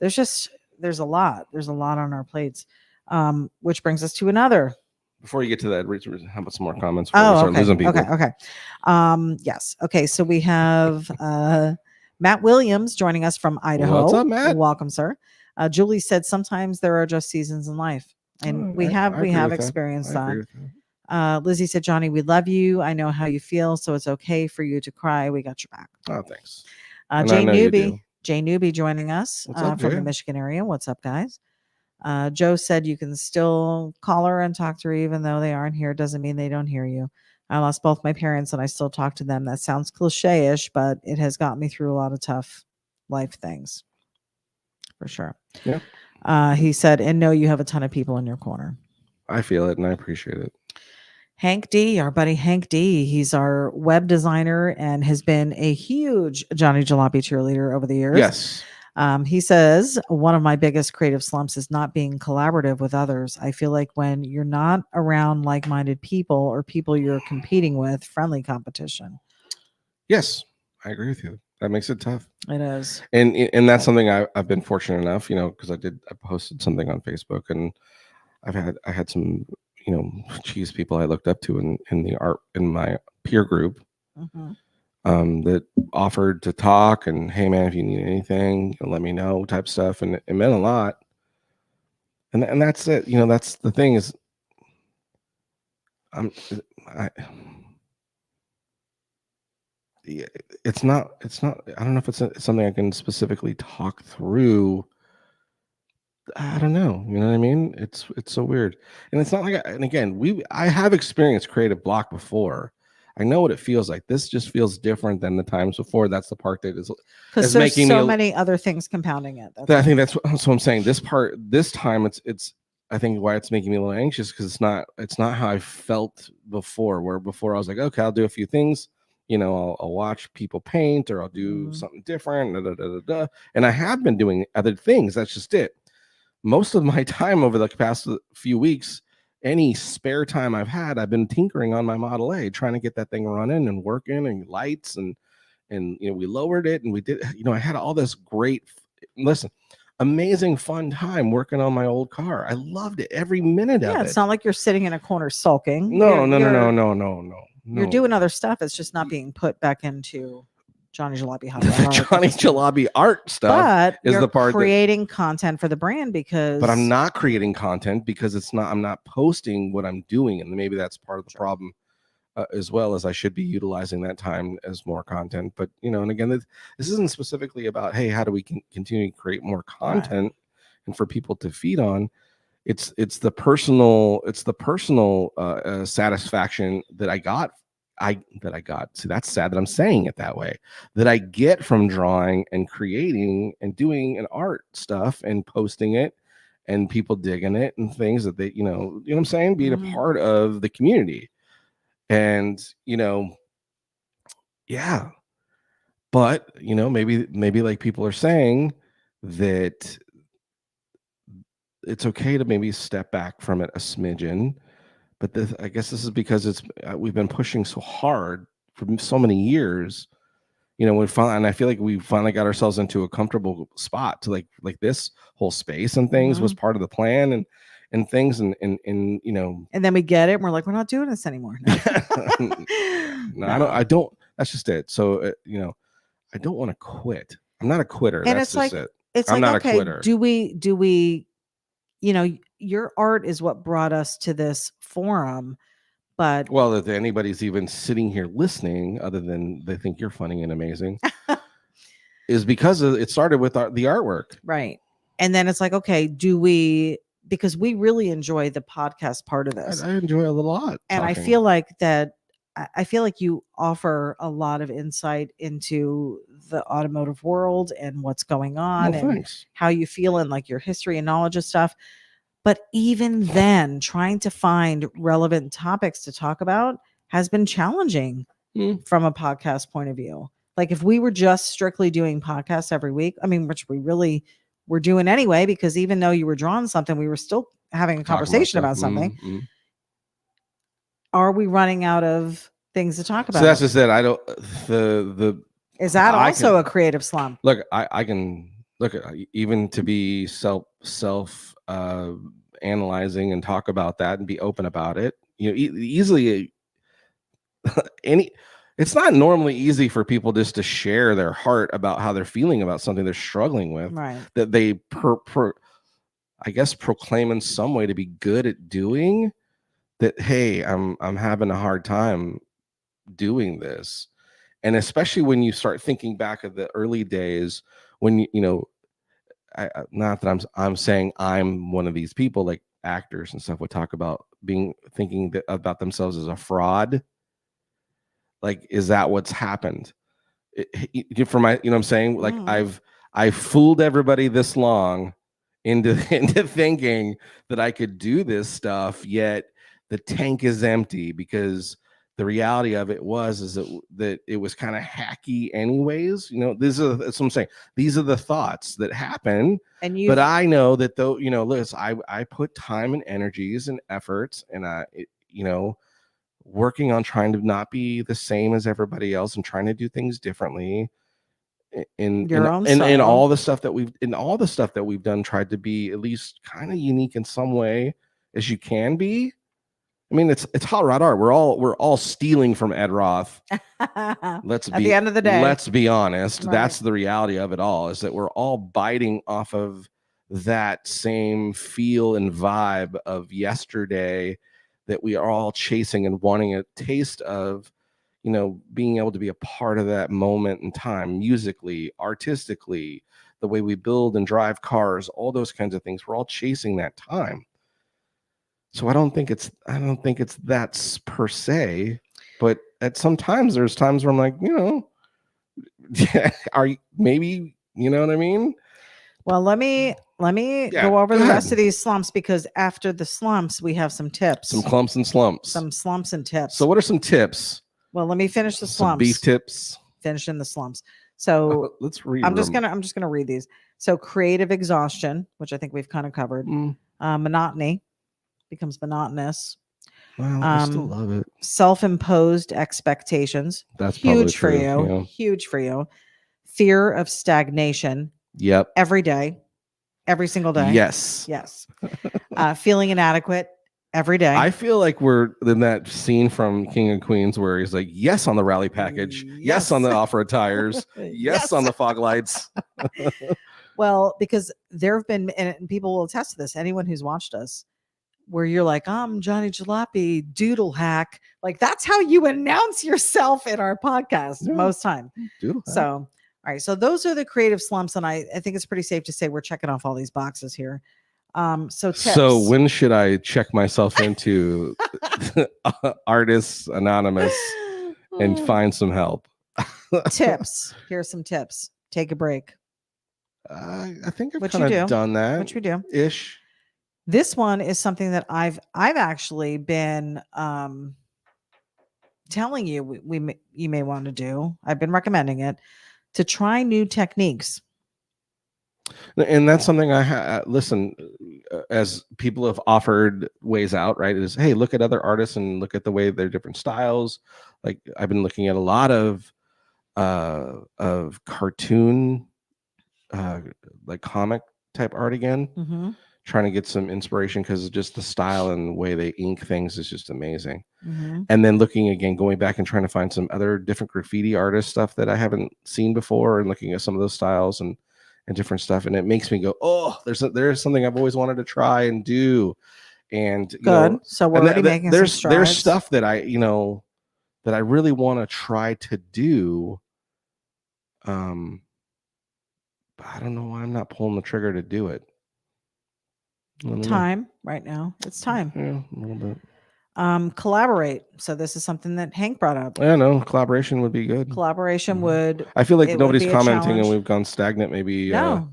there's just there's a lot on our plates, which brings us to another. Before you get to that, how about some more comments before we Oh, start okay. losing Okay. people? Okay. Yes. Okay. So we have Matt Williams joining us from What's Idaho. up, Matt? Welcome, sir. Julie said sometimes there are just seasons in life. And Oh, we I we agree have with that. experienced I that. agree with that. Lizzie said, Johnny, we love you. I know how you feel, so it's okay for you to cry. We got your back. Oh, thanks. And I Jay know you do. Newbie joining us What's up, from Jay? the Michigan area. What's up, guys? Joe said you can still call her and talk to her even though they aren't here. Doesn't mean they don't hear you. I lost both my parents and I still talk to them. That sounds cliche-ish, but it has got me through a lot of tough life things for sure. Yeah, He said, and no, you have a ton of people in your corner. I feel it and I appreciate it. Hank D, our buddy Hank D, he's our web designer and has been a huge Johnny Jalopy cheerleader over the years. Yes. He says, one of my biggest creative slumps is not being collaborative with others. I feel like when you're not around like minded people or people you're competing with, friendly competition. Yes, I agree with you. That makes it tough. It is. And that's something I've been fortunate enough, because I posted something on Facebook, and I had some, cheese people I looked up to in the art in my peer group, Mhm. that offered to talk, and hey man, if you need anything, let me know, type stuff, and it meant a lot. And that's it. That's the thing is, I'm I yeah, it's not I don't know if it's something I can specifically talk through. I don't know. You know what I mean? It's so weird, and it's not like. And again, I have experienced creative block before. I know what it feels like. This just feels different than the times before. That's the part that Because is there's making so me. many other things compounding it. I think that's what I'm saying. This time, it's. I think why it's making me a little anxious, because it's not how I felt before. Where before I was like, okay, I'll do a few things. I'll watch people paint, or I'll do something different. Da, da, da, da, da. And I have been doing other things. That's just it. Most of my time over the past few weeks, any spare time I've been tinkering on my Model A, trying to get that thing running and working, and lights, and we lowered it, and we did. I had all this great, listen, amazing fun time working on my old car. I loved it, every minute of It's it. not like you're sitting in a corner sulking. No, no, no, no, no, no, no. You're doing other stuff. It's just not being put back into Johnny Jalopy Hot Rod The Art Johnny Jalopy art stuff but is you're the part creating content for the brand because. But I'm not creating content because I'm not posting what I'm doing, and maybe that's part of the problem, as well as I should be utilizing that time as more content. But and again, this isn't specifically about, hey, how do we continue to create more content and for people to feed on. It's the personal satisfaction that I got. See, that's sad that I'm saying it that way, that I get from drawing and creating and doing an art stuff and posting it, and people digging it, and things that they, what I'm saying, being a part of the community. And yeah, but maybe like people are saying, that it's okay to maybe step back from it a smidgen. But I guess this is because we've been pushing so hard for so many years and I feel like we finally got ourselves into a comfortable spot to like this whole space and things was part of the plan and things and and then we get it and we're like, we're not doing this anymore. I don't that's just it. So I don't want to quit. I'm not a quitter. And That's just it. It's I'm like, not okay, a quitter. do we your art is what brought us to this forum, but well, if anybody's even sitting here listening other than they think you're funny and amazing is because it started with the artwork, right? And then it's like, okay, because we really enjoy the podcast part of this. I enjoy it a lot, and talking. I feel like you offer a lot of insight into the automotive world and what's going on and how you feel and like your history and knowledge of stuff. But even then, trying to find relevant topics to talk about has been challenging from a podcast point of view. Like if we were just strictly doing podcasts every week, I mean, which we really were doing anyway, because even though you were drawing something, we were still having a conversation about something. Mm-hmm. Are we running out of things to talk about? So that's just it. I don't. Is that also a creative slump? Look, I can look at even to be self analyzing and talk about that and be open about it. Easily it's not normally easy for people just to share their heart about how they're feeling about something they're struggling with, right? That they I guess proclaim in some way to be good at doing that. Hey, I'm having a hard time doing this. And especially when you start thinking back of the early days when not that I'm saying I'm one of these people, like actors and stuff would talk about thinking about themselves as a fraud. Like, is that what's happened? For my, what I'm saying? Like I've fooled everybody this long into thinking that I could do this stuff, yet the tank is empty, because the reality of it is that it was kind of hacky anyways. That's what I'm saying. These are the thoughts that happen. But I know that though, listen, I put time and energies and efforts and working on trying to not be the same as everybody else and trying to do things differently in all the stuff that we've done, tried to be at least kind of unique in some way as you can be. I mean, it's hot rod art. We're all stealing from Ed Roth. At the end of the day, let's be honest. Right. That's the reality of it all, is that we're all biting off of that same feel and vibe of yesterday that we are all chasing and wanting a taste of, being able to be a part of that moment in time, musically, artistically, the way we build and drive cars, all those kinds of things. We're all chasing that time. So I don't think it's that per se, but sometimes there's times where I'm like, are you maybe, you know what I mean? Well, let me go over the rest of these slumps, because after the slumps, we have some tips. Some clumps and slumps. Some slumps and tips. So what are some tips? Well, let me finish the slumps. Some beef tips. Finishing the slumps. So let's read. I'm just gonna read these. So creative exhaustion, which I think we've kind of covered. Monotony, becomes monotonous. Well, I still love it. Self-imposed expectations. That's huge for you. Yeah. Huge for you. Fear of stagnation. Yep. Every day. Every single day. Yes. Feeling inadequate every day. I feel like we're in that scene from King of Queens where he's like, yes on the rally package. Yes on the off-road tires. Yes on the fog lights. Well, because there have been, and people will attest to this, anyone who's watched us, where you're like, I'm Johnny Jalopy, doodle hack. Like, that's how you announce yourself in our podcast most time. Doodle hack. So, all right. So those are the creative slumps. And I think it's pretty safe to say we're checking off all these boxes here. So tips. So when should I check myself into Artists Anonymous and find some help? Tips. Here's some tips. Take a break. I think I've kind of done that. Which we do. Ish. This one is something that I've actually been telling you you may want to do. I've been recommending it, to try new techniques. And that's something listen, as people have offered ways out, right? Is, hey, look at other artists and look at the way their different styles. Like, I've been looking at a lot of of cartoon, like comic type art again, Mm-hmm. trying to get some inspiration because just the style and the way they ink things is just amazing. Mm-hmm. And then looking again, going back and trying to find some other different graffiti artist stuff that I haven't seen before, and looking at some of those styles and different stuff, and it makes me go, oh, there's something I've always wanted to try and do. And Good. So we're and already making some there's strides. stuff that that I really want to try to do. But I don't know why I'm not pulling the trigger to do it. Time right now. It's time. Yeah, a little bit. Collaborate. So this is something that Hank brought up. I know collaboration would be good. Collaboration would. I feel like it would nobody's be a commenting and challenge. we've gone stagnant. Maybe No,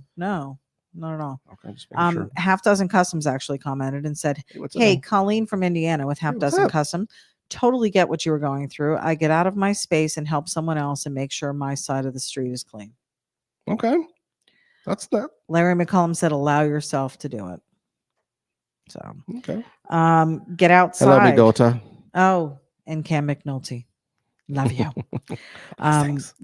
not at all. Okay, just making sure. Half Dozen Customs actually commented and said, "Hey, Colleen from Indiana with Half Dozen Custom. Totally get what you were going through. I get out of my space and help someone else and make sure my side of the street is clean." Okay, that's that. Larry McCollum said, "Allow yourself to do it." So okay. Get outside. Hello, me daughter. Oh, and Cam McNulty, love you.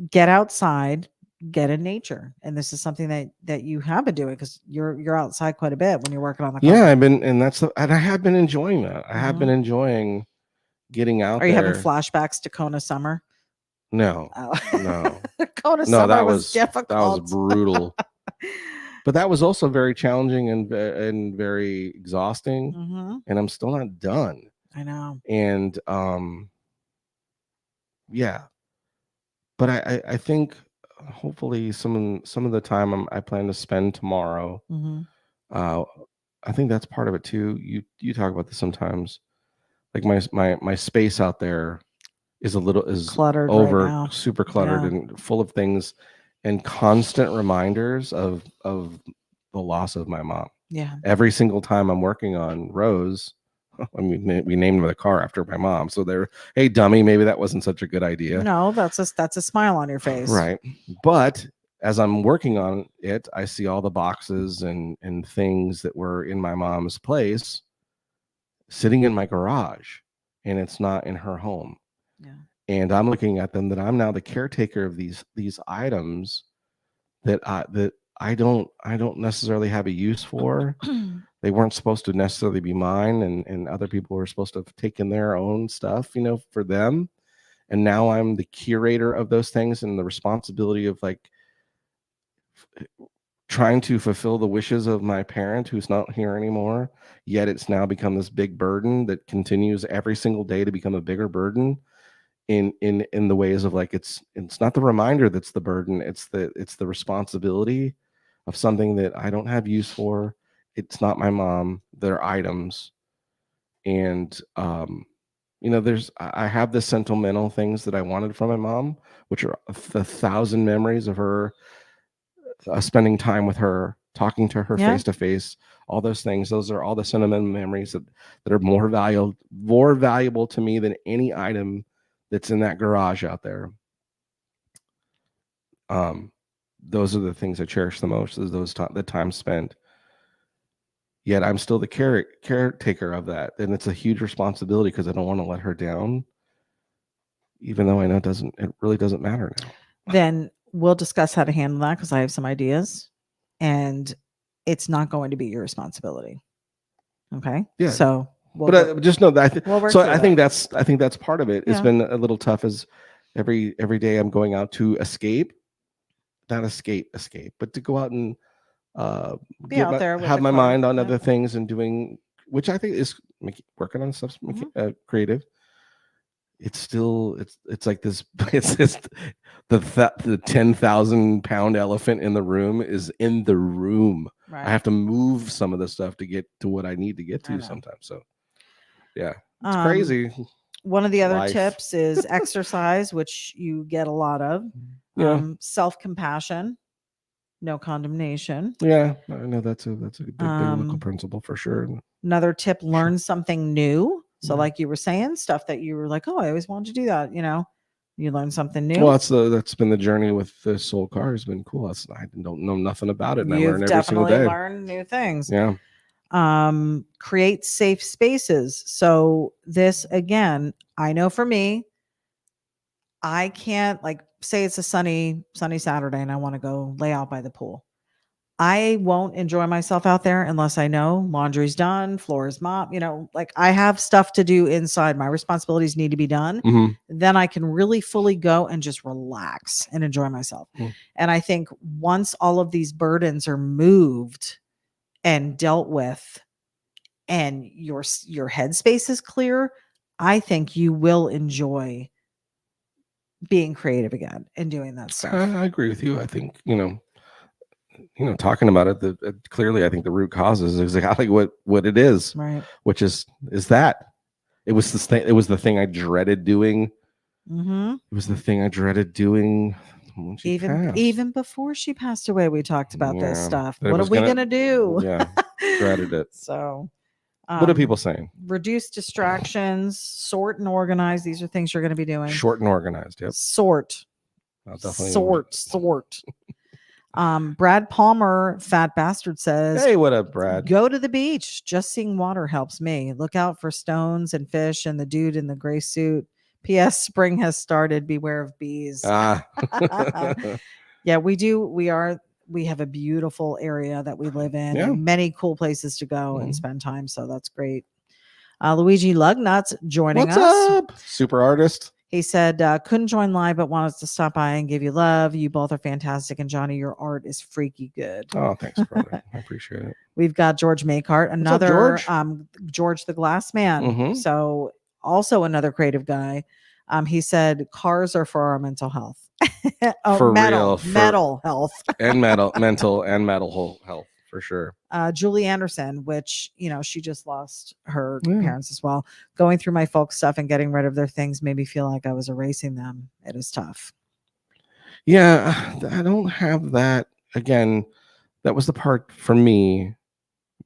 Get outside, get in nature, and this is something that you have been doing because you're outside quite a bit when you're working on the car. Yeah, I've been, and I have been enjoying that. I have been enjoying getting out. Are you having flashbacks to Kona summer? No, no. Kona summer that was difficult. That was brutal. But that was also very challenging and very exhausting. And I'm still not done. I know. And yeah. But I think hopefully some of the time I plan to spend tomorrow. I think that's part of it too. You talk about this sometimes. Like my space out there is cluttered, super cluttered and full of things, and constant reminders of the loss of my mom. Yeah. Every single time I'm working on Rose, I mean, we named the car after my mom, so they're, hey dummy, maybe that wasn't such a good idea. No, that's a smile on your face, right? But as I'm working on it, I see all the boxes and things that were in my mom's place sitting in my garage, and it's not in her home. Yeah. And I'm looking at them that I'm now the caretaker of these items that I don't necessarily have a use for. They weren't supposed to necessarily be mine, and other people were supposed to have taken their own stuff, for them. And now I'm the curator of those things, and the responsibility of like trying to fulfill the wishes of my parent who's not here anymore. Yet it's now become this big burden that continues every single day to become a bigger burden. In the ways of like it's not the reminder that's the burden, it's the responsibility of something that I don't have use for. It's not my mom, they're items. And I have the sentimental things that I wanted from my mom, which are 1,000 memories of her, spending time with her, talking to her face to face, all those things. Those are all the sentimental memories that are more valuable to me than any item that's in that garage out there. Those are the things I cherish the most, is the time spent. Yet I'm still the caretaker of that, and it's a huge responsibility because I don't want to let her down, even though I know it really doesn't matter now. Then we'll discuss how to handle that, because I have some ideas, and it's not going to be your responsibility. Okay. Yeah. So. But just know that I think that's part of it. It's been a little tough, as every day I'm going out to not escape, but to go out and have my mind on other things and doing, which I think is working on stuff creative. It's still it's like this. It's just the 10,000 pound elephant in the room is in the room. Right. I have to move some of the stuff to get to what I need to get to sometimes. So. Yeah, it's crazy. One of the other tips is exercise, which you get a lot of. Self-compassion, no condemnation. Yeah, I know that's a big biblical principle for sure. Another tip: learn something new. So, like you were saying, stuff that you were like, "Oh, I always wanted to do that." You learn something new. Well, that's been the journey with the soul car. Has been cool. I don't know nothing about it, and I learn every single day. Learn new things. Yeah. Create safe spaces. So this, again, I know for me, I can't, like, say it's a sunny Saturday and I want to go lay out by the pool. I won't enjoy myself out there unless I know laundry's done, floor is mopped, like I have stuff to do inside. My responsibilities need to be done. Mhm. Then I can really fully go and just relax and enjoy myself. Mm. And I think once all of these burdens are moved and dealt with and your headspace is clear, I think you will enjoy being creative again and doing that stuff. I agree with you. I think, talking about it, clearly I think the root cause is exactly what it is, Right. which is that it was this thing. It was the thing I dreaded doing. Mm-hmm. It was the thing I dreaded doing when she passed. Even before she passed away, we talked about this stuff. that it What are was we gonna do? Yeah, dreaded it. So, What are people saying? reduce distractions, sort and organize. These are things you're going to be doing. Short and organized. Yep. Sort. I'll definitely Sort. Brad Palmer, fat bastard, says, hey, what up, Brad? Go to the beach. Just seeing water helps me. Look out for stones and fish and the dude in the gray suit. P.S. Spring has started. Beware of bees. Yeah, we do. We have a beautiful area that we live in and many cool places to go and spend time. So that's great. Luigi Lugnuts joining us. What's up? Super artist. He said, couldn't join live, but wanted to stop by and give you love. You both are fantastic. And Johnny, your art is freaky good. Oh, thanks, brother. I appreciate it. We've got George Makehart, another George the Glass Man. Mm-hmm. So also another creative guy. He said, cars are for our mental health. For mental health. And mental and mental health. For sure. Julie Anderson, which, she just lost her parents as well. Going through my folk stuff and getting rid of their things made me feel like I was erasing them. It is tough. Yeah, I don't have that. Again, that was the part for me,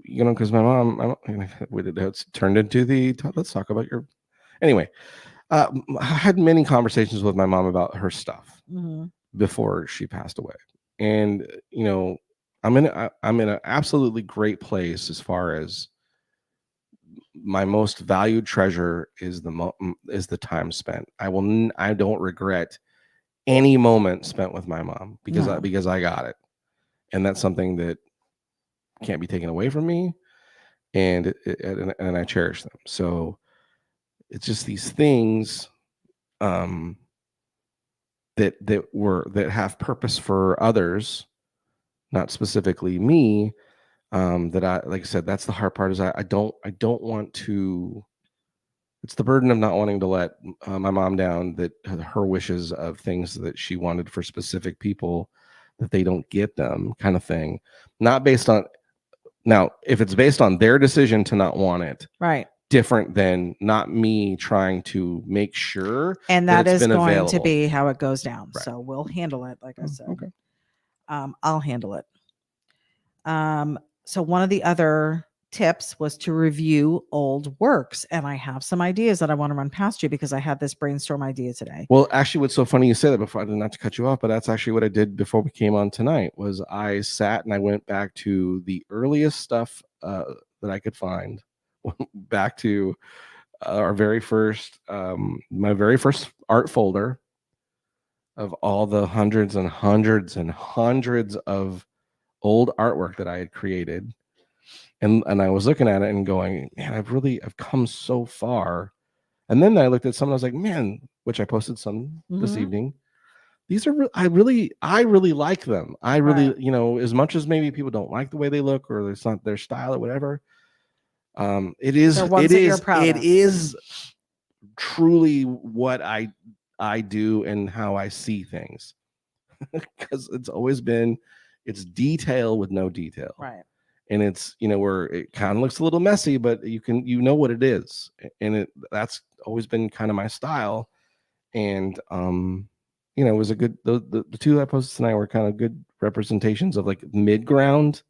because my mom, it's turned into let's talk about your. Anyway, I had many conversations with my mom about her stuff before she passed away. And, I'm in an absolutely great place as far as my most valued treasure is the time spent. I don't regret any moment spent with my mom because I got it, and that's something that can't be taken away from me, and I cherish them. So it's just these things that have purpose for others, not specifically me. That like I said, that's the hard part. Is I don't want to. It's the burden of not wanting to let my mom down. That her wishes of things that she wanted for specific people, that they don't get them, kind of thing. Not based on now. If it's based on their decision to not want it, right? Different than not me trying to make sure. And that is going to be how it goes down. Right. So we'll handle it. Like I said, okay. I'll handle it. So one of the other tips was to review old works. And I have some ideas that I want to run past you because I had this brainstorm idea today. Well, actually, what's so funny you said that before. I did not to cut you off, but that's actually what I did before we came on tonight. Was I sat and I went back to the earliest stuff that I could find, back to our very first, my very first art folder of all the hundreds and hundreds and hundreds of old artwork that I had created. And I was looking at it and going, man, I've come so far. And then I looked at some and I was like, man, which I posted some this evening. These are, I really like them. I really, as much as maybe people don't like the way they look or it's not their style or whatever. It is truly what I do and how I see things. Because it's always been, it's detail with no detail. Right. And it's, where it kind of looks a little messy, but you know what it is. And that's always been kind of my style. And, it was a good, the two I posted tonight were kind of good representations of like mid-ground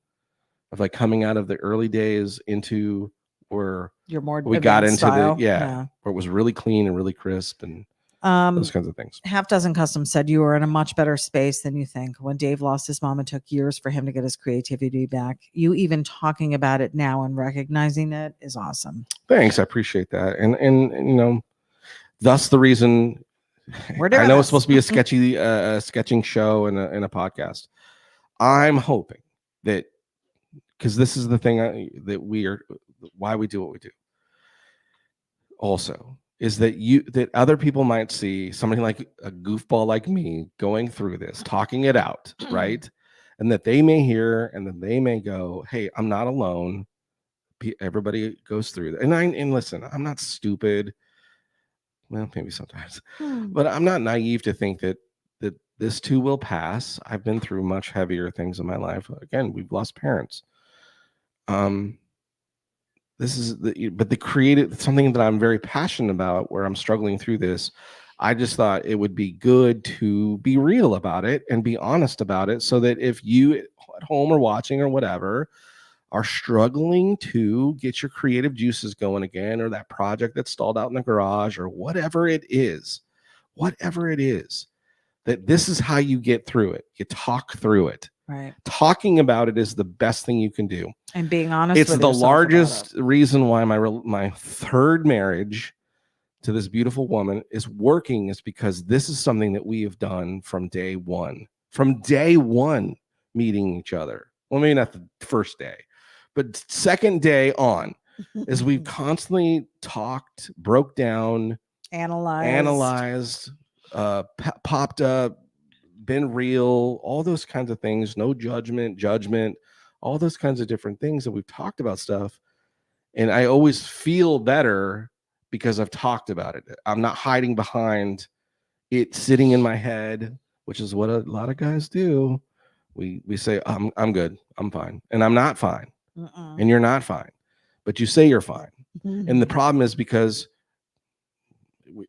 of like coming out of the early days into where you're more, we got into style. Where it was really clean and really crisp and those kinds of things. Half Dozen Custom said you are in a much better space than you think. When Dave lost his mom, it took years for him to get his creativity back. You even talking about it now and recognizing it is awesome. Thanks. I appreciate that. And thus the reason We're I doing know this. it's supposed to be a sketchy sketching show and a podcast. I'm hoping that, because this is the thing that we are, why we do what we do also, is that other people might see somebody like a goofball like me going through this, talking it out, right? And that they may hear, and then they may go, hey, I'm not alone. Everybody goes through that. And listen, I'm not stupid. Well, maybe sometimes, but I'm not naive to think that this too will pass. I've been through much heavier things in my life. Again, we've lost parents. This is the creative, something that I'm very passionate about, where I'm struggling through this. I just thought it would be good to be real about it and be honest about it, so that if you at home or watching or whatever are struggling to get your creative juices going again, or that project that's stalled out in the garage, or whatever it is, that this is how you get through it. You talk through it. Right. Talking about it is the best thing you can do. And being honest. It's the largest reason why my third marriage to this beautiful woman is working, is because this is something that we have done from day one. From day one, meeting each other. Well, maybe not the first day, but second day on, is we've constantly talked, broke down, analyzed, popped up, been real, all those kinds of things. No judgment, all those kinds of different things that we've talked about stuff. And I always feel better because I've talked about it. I'm not hiding behind it sitting in my head, which is what a lot of guys do. We say, I'm good, I'm fine, and I'm not fine. And you're not fine, but you say you're fine. And the problem is because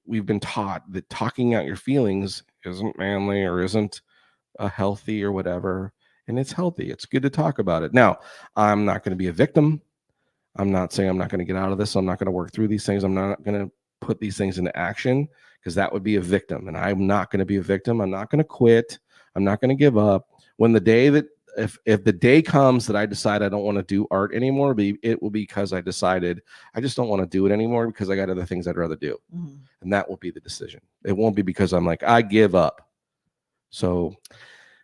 we've been taught that talking out your feelings isn't manly or isn't healthy or whatever. And it's healthy. It's good to talk about it. Now, I'm not going to be a victim. I'm not saying I'm not going to get out of this. I'm not going to work through these things. I'm not going to put these things into action, because that would be a victim. And I'm not going to be a victim. I'm not going to quit. I'm not going to give up. When the day that, if the day comes that I decide I don't want to do art anymore, it will be because I decided I just don't want to do it anymore, because I got other things I'd rather do. And that will be the decision. It won't be because I'm like, I give up. So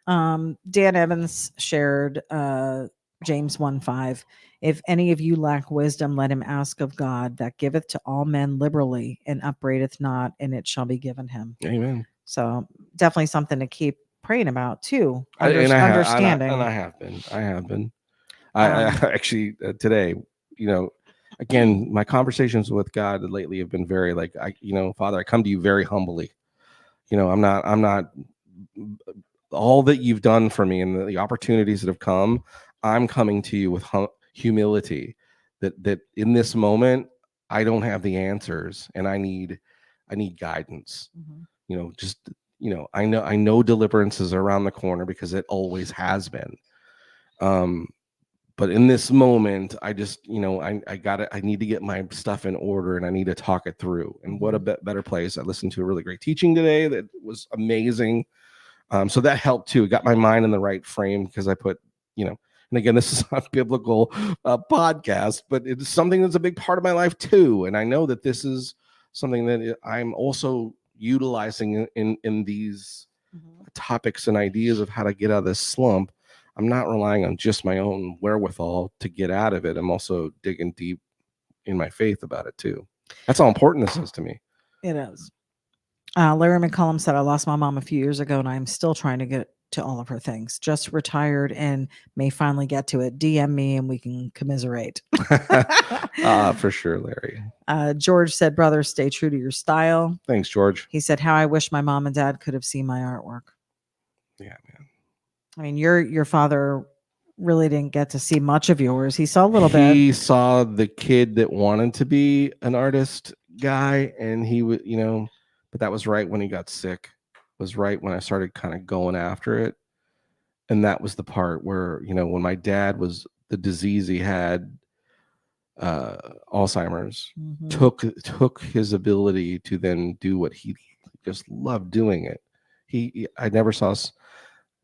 Dan Evans shared James 1:5. If any of you lack wisdom, let him ask of God, that giveth to all men liberally and upbraideth not, and it shall be given him. Amen. So definitely something to keep praying about too. Understanding. I have been. I actually today, again, my conversations with God lately have been very like, Father, I come to you very humbly. I'm not all that you've done for me and the opportunities that have come. I'm coming to you with humility, that in this moment, I don't have the answers, and I need guidance. I know deliverance is around the corner, because it always has been. But in this moment, I just, I need to get my stuff in order, and I need to talk it through. And what a better place. I listened to a really great teaching today that was amazing. So that helped too. It got my mind in the right frame, because I put, and again, this is not a biblical podcast, but it's something that's a big part of my life too. And I know that this is something that I'm also utilizing in these topics and ideas of how to get out of this slump. I'm not relying on just my own wherewithal to get out of it. I'm also digging deep in my faith about it too. That's how important this is to me. It is. Larry McCollum said, I lost my mom a few years ago, and I'm still trying to get to all of her things. Just retired and may finally get to it. DM me and we can commiserate. For sure, Larry. George said, brother, stay true to your style. Thanks, George. He said, how I wish my mom and dad could have seen my artwork. Yeah, man. I mean, your father really didn't get to see much of yours. He saw a little bit. He saw the kid that wanted to be an artist guy, and he would, but that was right when he got sick. Was right when I started kind of going after it. And that was the part where, when my dad was, the disease he had, Alzheimer's, took his ability to then do what he just loved doing it. I never saw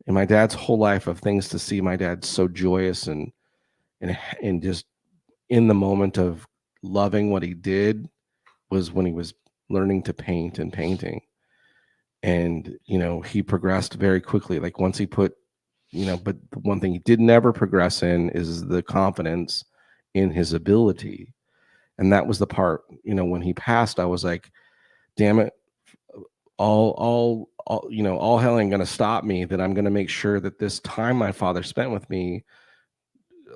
in my dad's whole life of things to see my dad so joyous and just in the moment of loving what he did was when he was learning to paint and painting. And he progressed very quickly. Like once he put, but the one thing he did never progress in is the confidence in his ability. And that was the part, when he passed, I was like, damn it, all hell ain't gonna stop me, that I'm gonna make sure that this time my father spent with me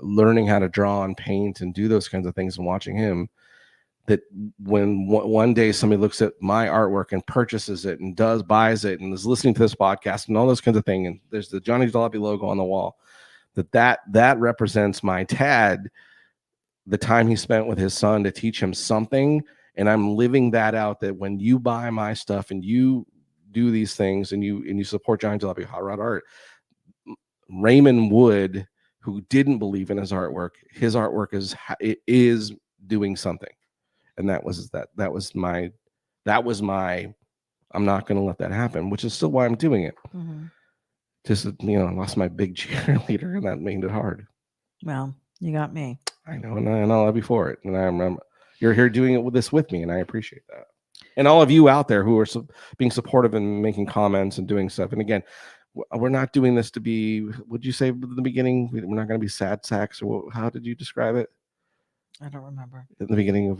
learning how to draw and paint and do those kinds of things and watching him, that when one day somebody looks at my artwork and purchases it and buys it and is listening to this podcast and all those kinds of things, and there's the Johnny Jalopy logo on the wall, that represents my dad, the time he spent with his son to teach him something. And I'm living that out, that when you buy my stuff and you do these things and you support Johnny Jalopy Hot Rod Art, Raymond Wood, who didn't believe in his artwork is doing something. And that was my I'm not going to let that happen, which is still why I'm doing it. Mm-hmm. Just, I lost my big cheerleader, and that made it hard. Well, you got me. I know, and I love you for it. And I'm you're here doing it with me, and I appreciate that. And all of you out there who are being supportive and making comments and doing stuff. And again, we're not doing this to be, would you say at the beginning, we're not going to be sad sacks, or how did you describe it? I don't remember. At the beginning of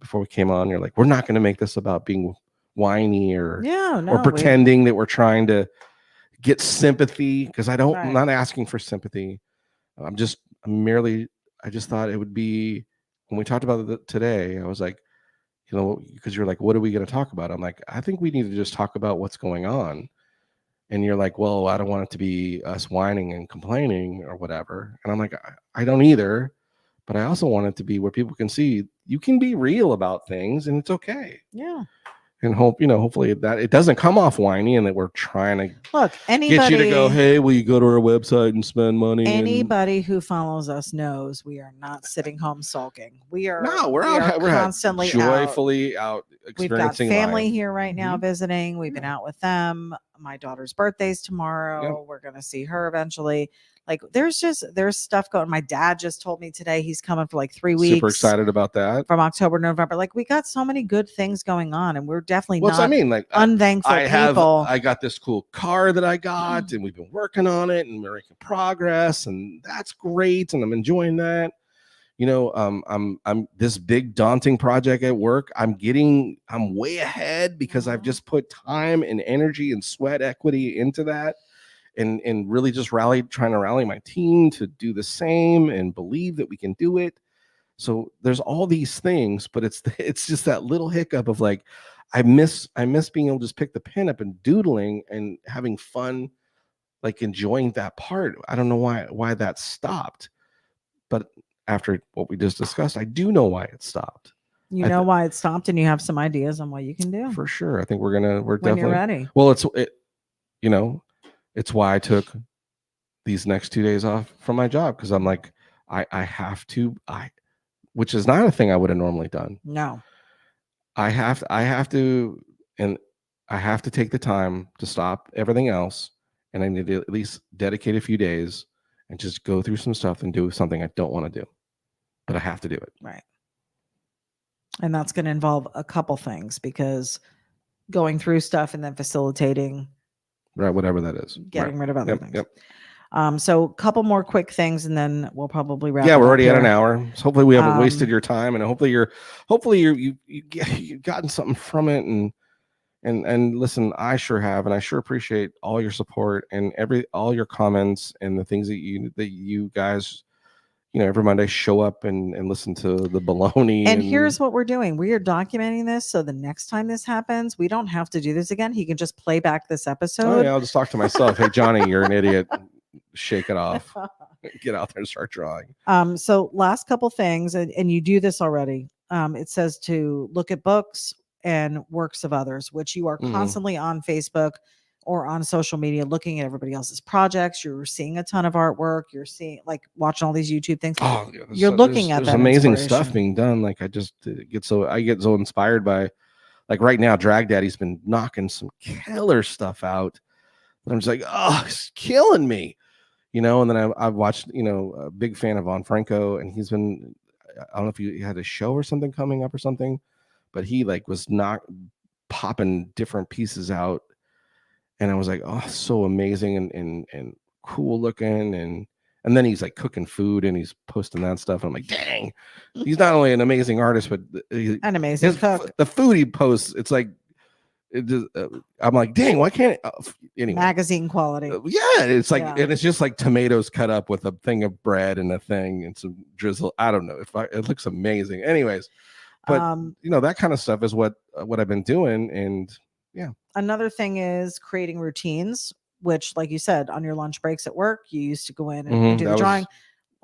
before we came on, you're like, we're not going to make this about being whiny or pretending that we're trying to get sympathy, because I'm not asking for sympathy. I just thought it would be, when we talked about it today, I was like, because you're like, what are we going to talk about? I'm like, I think we need to just talk about what's going on. And you're like, well, I don't want it to be us whining and complaining or whatever. And I'm like, I don't either. But I also want it to be where people can see you can be real about things and it's okay. Yeah. And hopefully that it doesn't come off whiny and that we're trying to get you to go, hey, will you go to our website and spend money? Anybody who follows us knows we are not sitting home sulking. We're constantly joyfully out experiencing. We've got family here right now visiting. We've been out with them. My daughter's birthday's tomorrow. Yep. We're going to see her eventually. Like there's stuff going. My dad just told me today he's coming for like 3 weeks. Super excited about that. From October to November. Like we got so many good things going on, and we're definitely unthankful people. I got this cool car that I got, and we've been working on it, and we're making progress, and that's great, and I'm enjoying that. I'm this big daunting project at work. I'm way ahead because I've just put time and energy and sweat equity into that. And really just trying to rally my team to do the same and believe that we can do it. So there's all these things, but it's just that little hiccup of like, I miss being able to just pick the pen up and doodling and having fun, like enjoying that part. I don't know why that stopped, but after what we just discussed, I do know why it stopped. You know why it stopped, and you have some ideas on what you can do. For sure. I think we're definitely when you're ready. Well, it's why I took these next 2 days off from my job, because I'm like, I have to, which is not a thing I would have normally done. No, I have to take the time to stop everything else, and I need to at least dedicate a few days and just go through some stuff and do something I don't want to do, but I have to do it. Right. And that's going to involve a couple things, because going through stuff and then facilitating. Right, whatever that is. Getting rid of other things. Yep. So a couple more quick things, and then we'll probably wrap. Yeah, we're already at an hour. So hopefully we haven't wasted your time, and hopefully you've gotten something from it. And listen, I sure have, and I sure appreciate all your support and all your comments and the things that you guys, every Monday show up and listen to the baloney. And here's what we're doing. We are documenting this, so the next time this happens, we don't have to do this again. He can just play back this episode. Oh, yeah, I'll just talk to myself. Hey, Johnny, you're an idiot. Shake it off. Get out there and start drawing. So last couple things, and you do this already. It says to look at books and works of others, which you are constantly on Facebook or on social media looking at everybody else's projects. You're seeing a ton of artwork. You're seeing, like, watching all these YouTube things. Oh, yeah, you're looking at there's amazing stuff being done. Like I get so inspired by, like right now, Drag Daddy's been knocking some killer stuff out. But I'm just like, oh, it's killing me, And then I've watched, a big fan of Von Franco, and he's been, I don't know if he had a show or something coming up or something, but he was not popping different pieces out And I was like, oh, so amazing and cool looking. And then he's like cooking food and he's posting that stuff. And I'm like, dang, he's not only an amazing artist, but An amazing cook. the food he posts, it's like, it just, I'm like, dang, why can't anyway? Magazine quality. Yeah, it's like, Yeah. and it's just like tomatoes cut up with a thing of bread and a thing and some drizzle. I don't know it looks amazing. Anyways, but that kind of stuff is what I've been doing. And yeah. Another thing is creating routines, which, like you said, on your lunch breaks at work, you used to go in and do the drawing.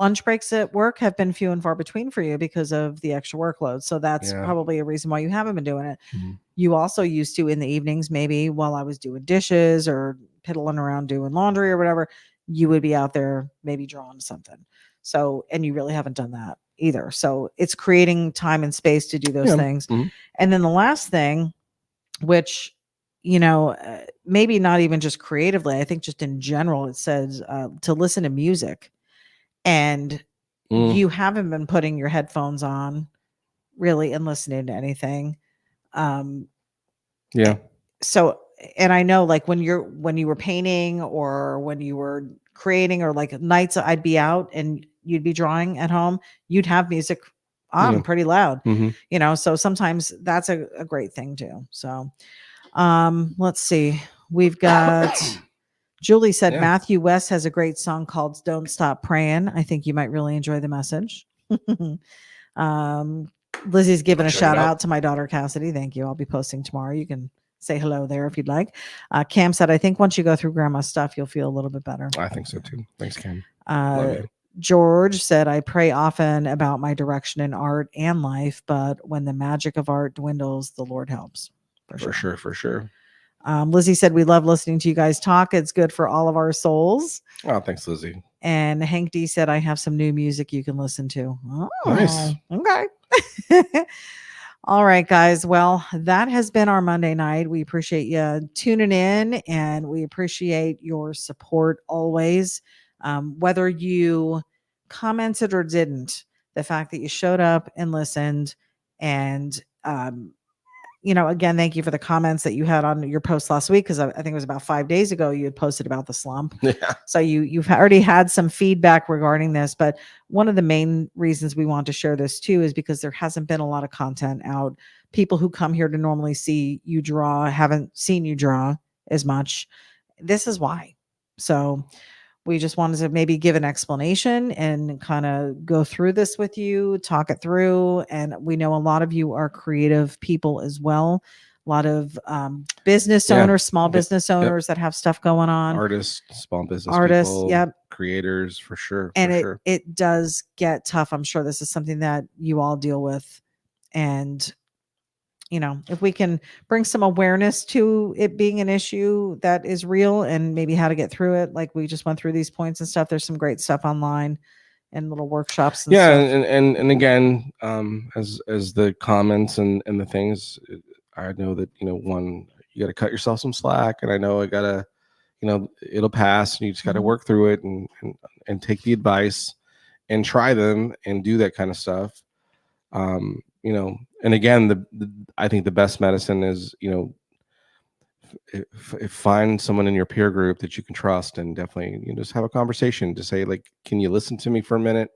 Lunch breaks at work have been few and far between for you because of the extra workload. So that's probably a reason why you haven't been doing it. Mm-hmm. You also used to in the evenings, maybe while I was doing dishes or piddling around doing laundry or whatever, you would be out there maybe drawing something. So, and you really haven't done that either. So it's creating time and space to do those things. Mm-hmm. And then the last thing, which, maybe not even just creatively, I think just in general, it says to listen to music. And you haven't been putting your headphones on really and listening to anything. So, and I know like when you were painting or when you were creating or like nights I'd be out and you'd be drawing at home, you'd have music on pretty loud, so sometimes that's a great thing too. So, let's see, we've got Julie said Matthew West has a great song called Don't Stop Praying. I think you might really enjoy the message. Lizzie's giving a shout out to my daughter Cassidy. Thank you. I'll be posting tomorrow. You can say hello there if you'd like. Cam said, I think once you go through grandma's stuff, you'll feel a little bit better. I think so too. Thanks, Cam. Love you. George said, I pray often about my direction in art and life, but when the magic of art dwindles, the Lord helps. For sure. Lizzie said, we love listening to you guys talk. It's good for all of our souls. Oh, thanks, Lizzie. And Hank D said, I have some new music you can listen to. Oh, nice. Okay. All right, guys. Well, that has been our Monday night. We appreciate you tuning in and we appreciate your support always. Whether you commented or didn't, the fact that you showed up and listened and, again, thank you for the comments that you had on your post last week. Cause I think it was about 5 days ago, you had posted about the slump. Yeah. So you've already had some feedback regarding this, but one of the main reasons we want to share this too, is because there hasn't been a lot of content out. People who come here to normally see you draw, haven't seen you draw as much. This is why. So we just wanted to maybe give an explanation and kind of go through this with you, talk it through. And we know a lot of you are creative people as well. A lot of business owners, small business owners that have stuff going on. Artists, small business people, creators, for sure. And it does get tough. I'm sure this is something that you all deal with. And if we can bring some awareness to it being an issue that is real and maybe how to get through it. Like we just went through these points and stuff. There's some great stuff online and little workshops. And stuff. And again, as the comments and the things, I know that, one, you got to cut yourself some slack. And I know I got to, it'll pass and you just got to work through it and take the advice and try them and do that kind of stuff. And again, I think the best medicine is, find someone in your peer group that you can trust and definitely, just have a conversation to say, like, can you listen to me for a minute?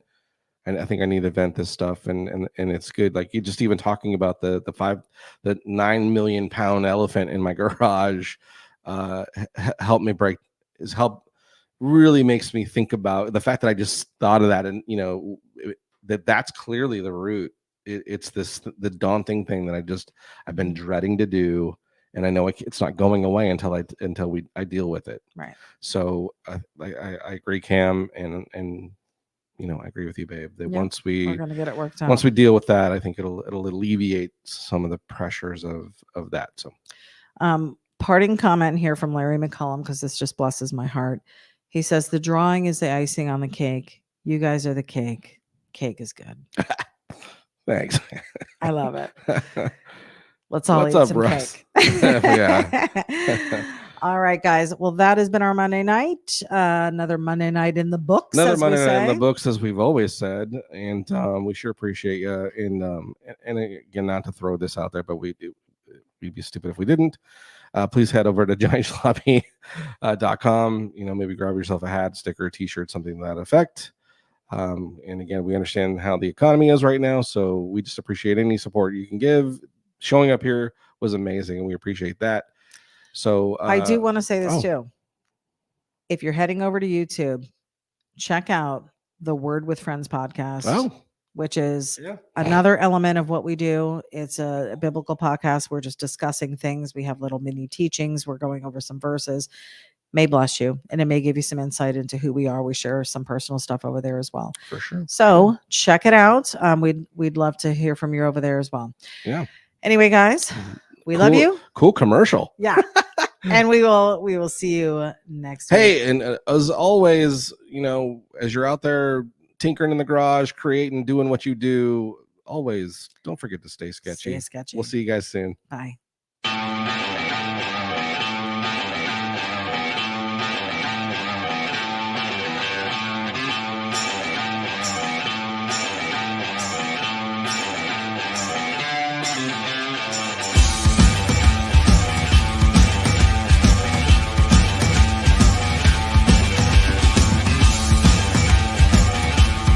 And I think I need to vent this stuff. And it's good. Like you just even talking about the 9 million pound elephant in my garage, really makes me think about the fact that I just thought of that. And, that's clearly the root. It's the daunting thing that I've been dreading to do, and I know it's not going away until I deal with it. Right. So I agree, Cam, and I agree with you, babe. That once we're gonna get it worked out. Once we deal with that, I think it'll alleviate some of the pressures of that. So, parting comment here from Larry McCullum, because this just blesses my heart. He says the drawing is the icing on the cake. You guys are the cake. Cake is good. Thanks. I love it. Let's all eat some cake. Yeah. All right, guys. Well, that has been our Monday night. Another Monday night in the books. Another Monday night in the books, as we've always said. And we sure appreciate you. And again, not to throw this out there, but we'd be stupid if we didn't. please head over to giantjalopy.com. Maybe grab yourself a hat, sticker, t-shirt, something to that effect. And again, we understand how the economy is right now, so we just appreciate any support you can give. Showing up here was amazing, and we appreciate that. So I do want to say this too. If you're heading over to YouTube, check out the Word with Friends podcast, which is another element of what we do. It's a biblical podcast. We're just discussing things. We have little mini teachings. We're going over some verses. May bless you, and it may give you some insight into who we are. We share some personal stuff over there as well. For sure. So check it out. We'd love to hear from you over there as well. Yeah. Anyway, guys, we love you. Cool commercial. Yeah. And we will see you next week. Hey, and as always, as you're out there tinkering in the garage, creating, doing what you do, always don't forget to stay sketchy. Stay sketchy. We'll see you guys soon. Bye.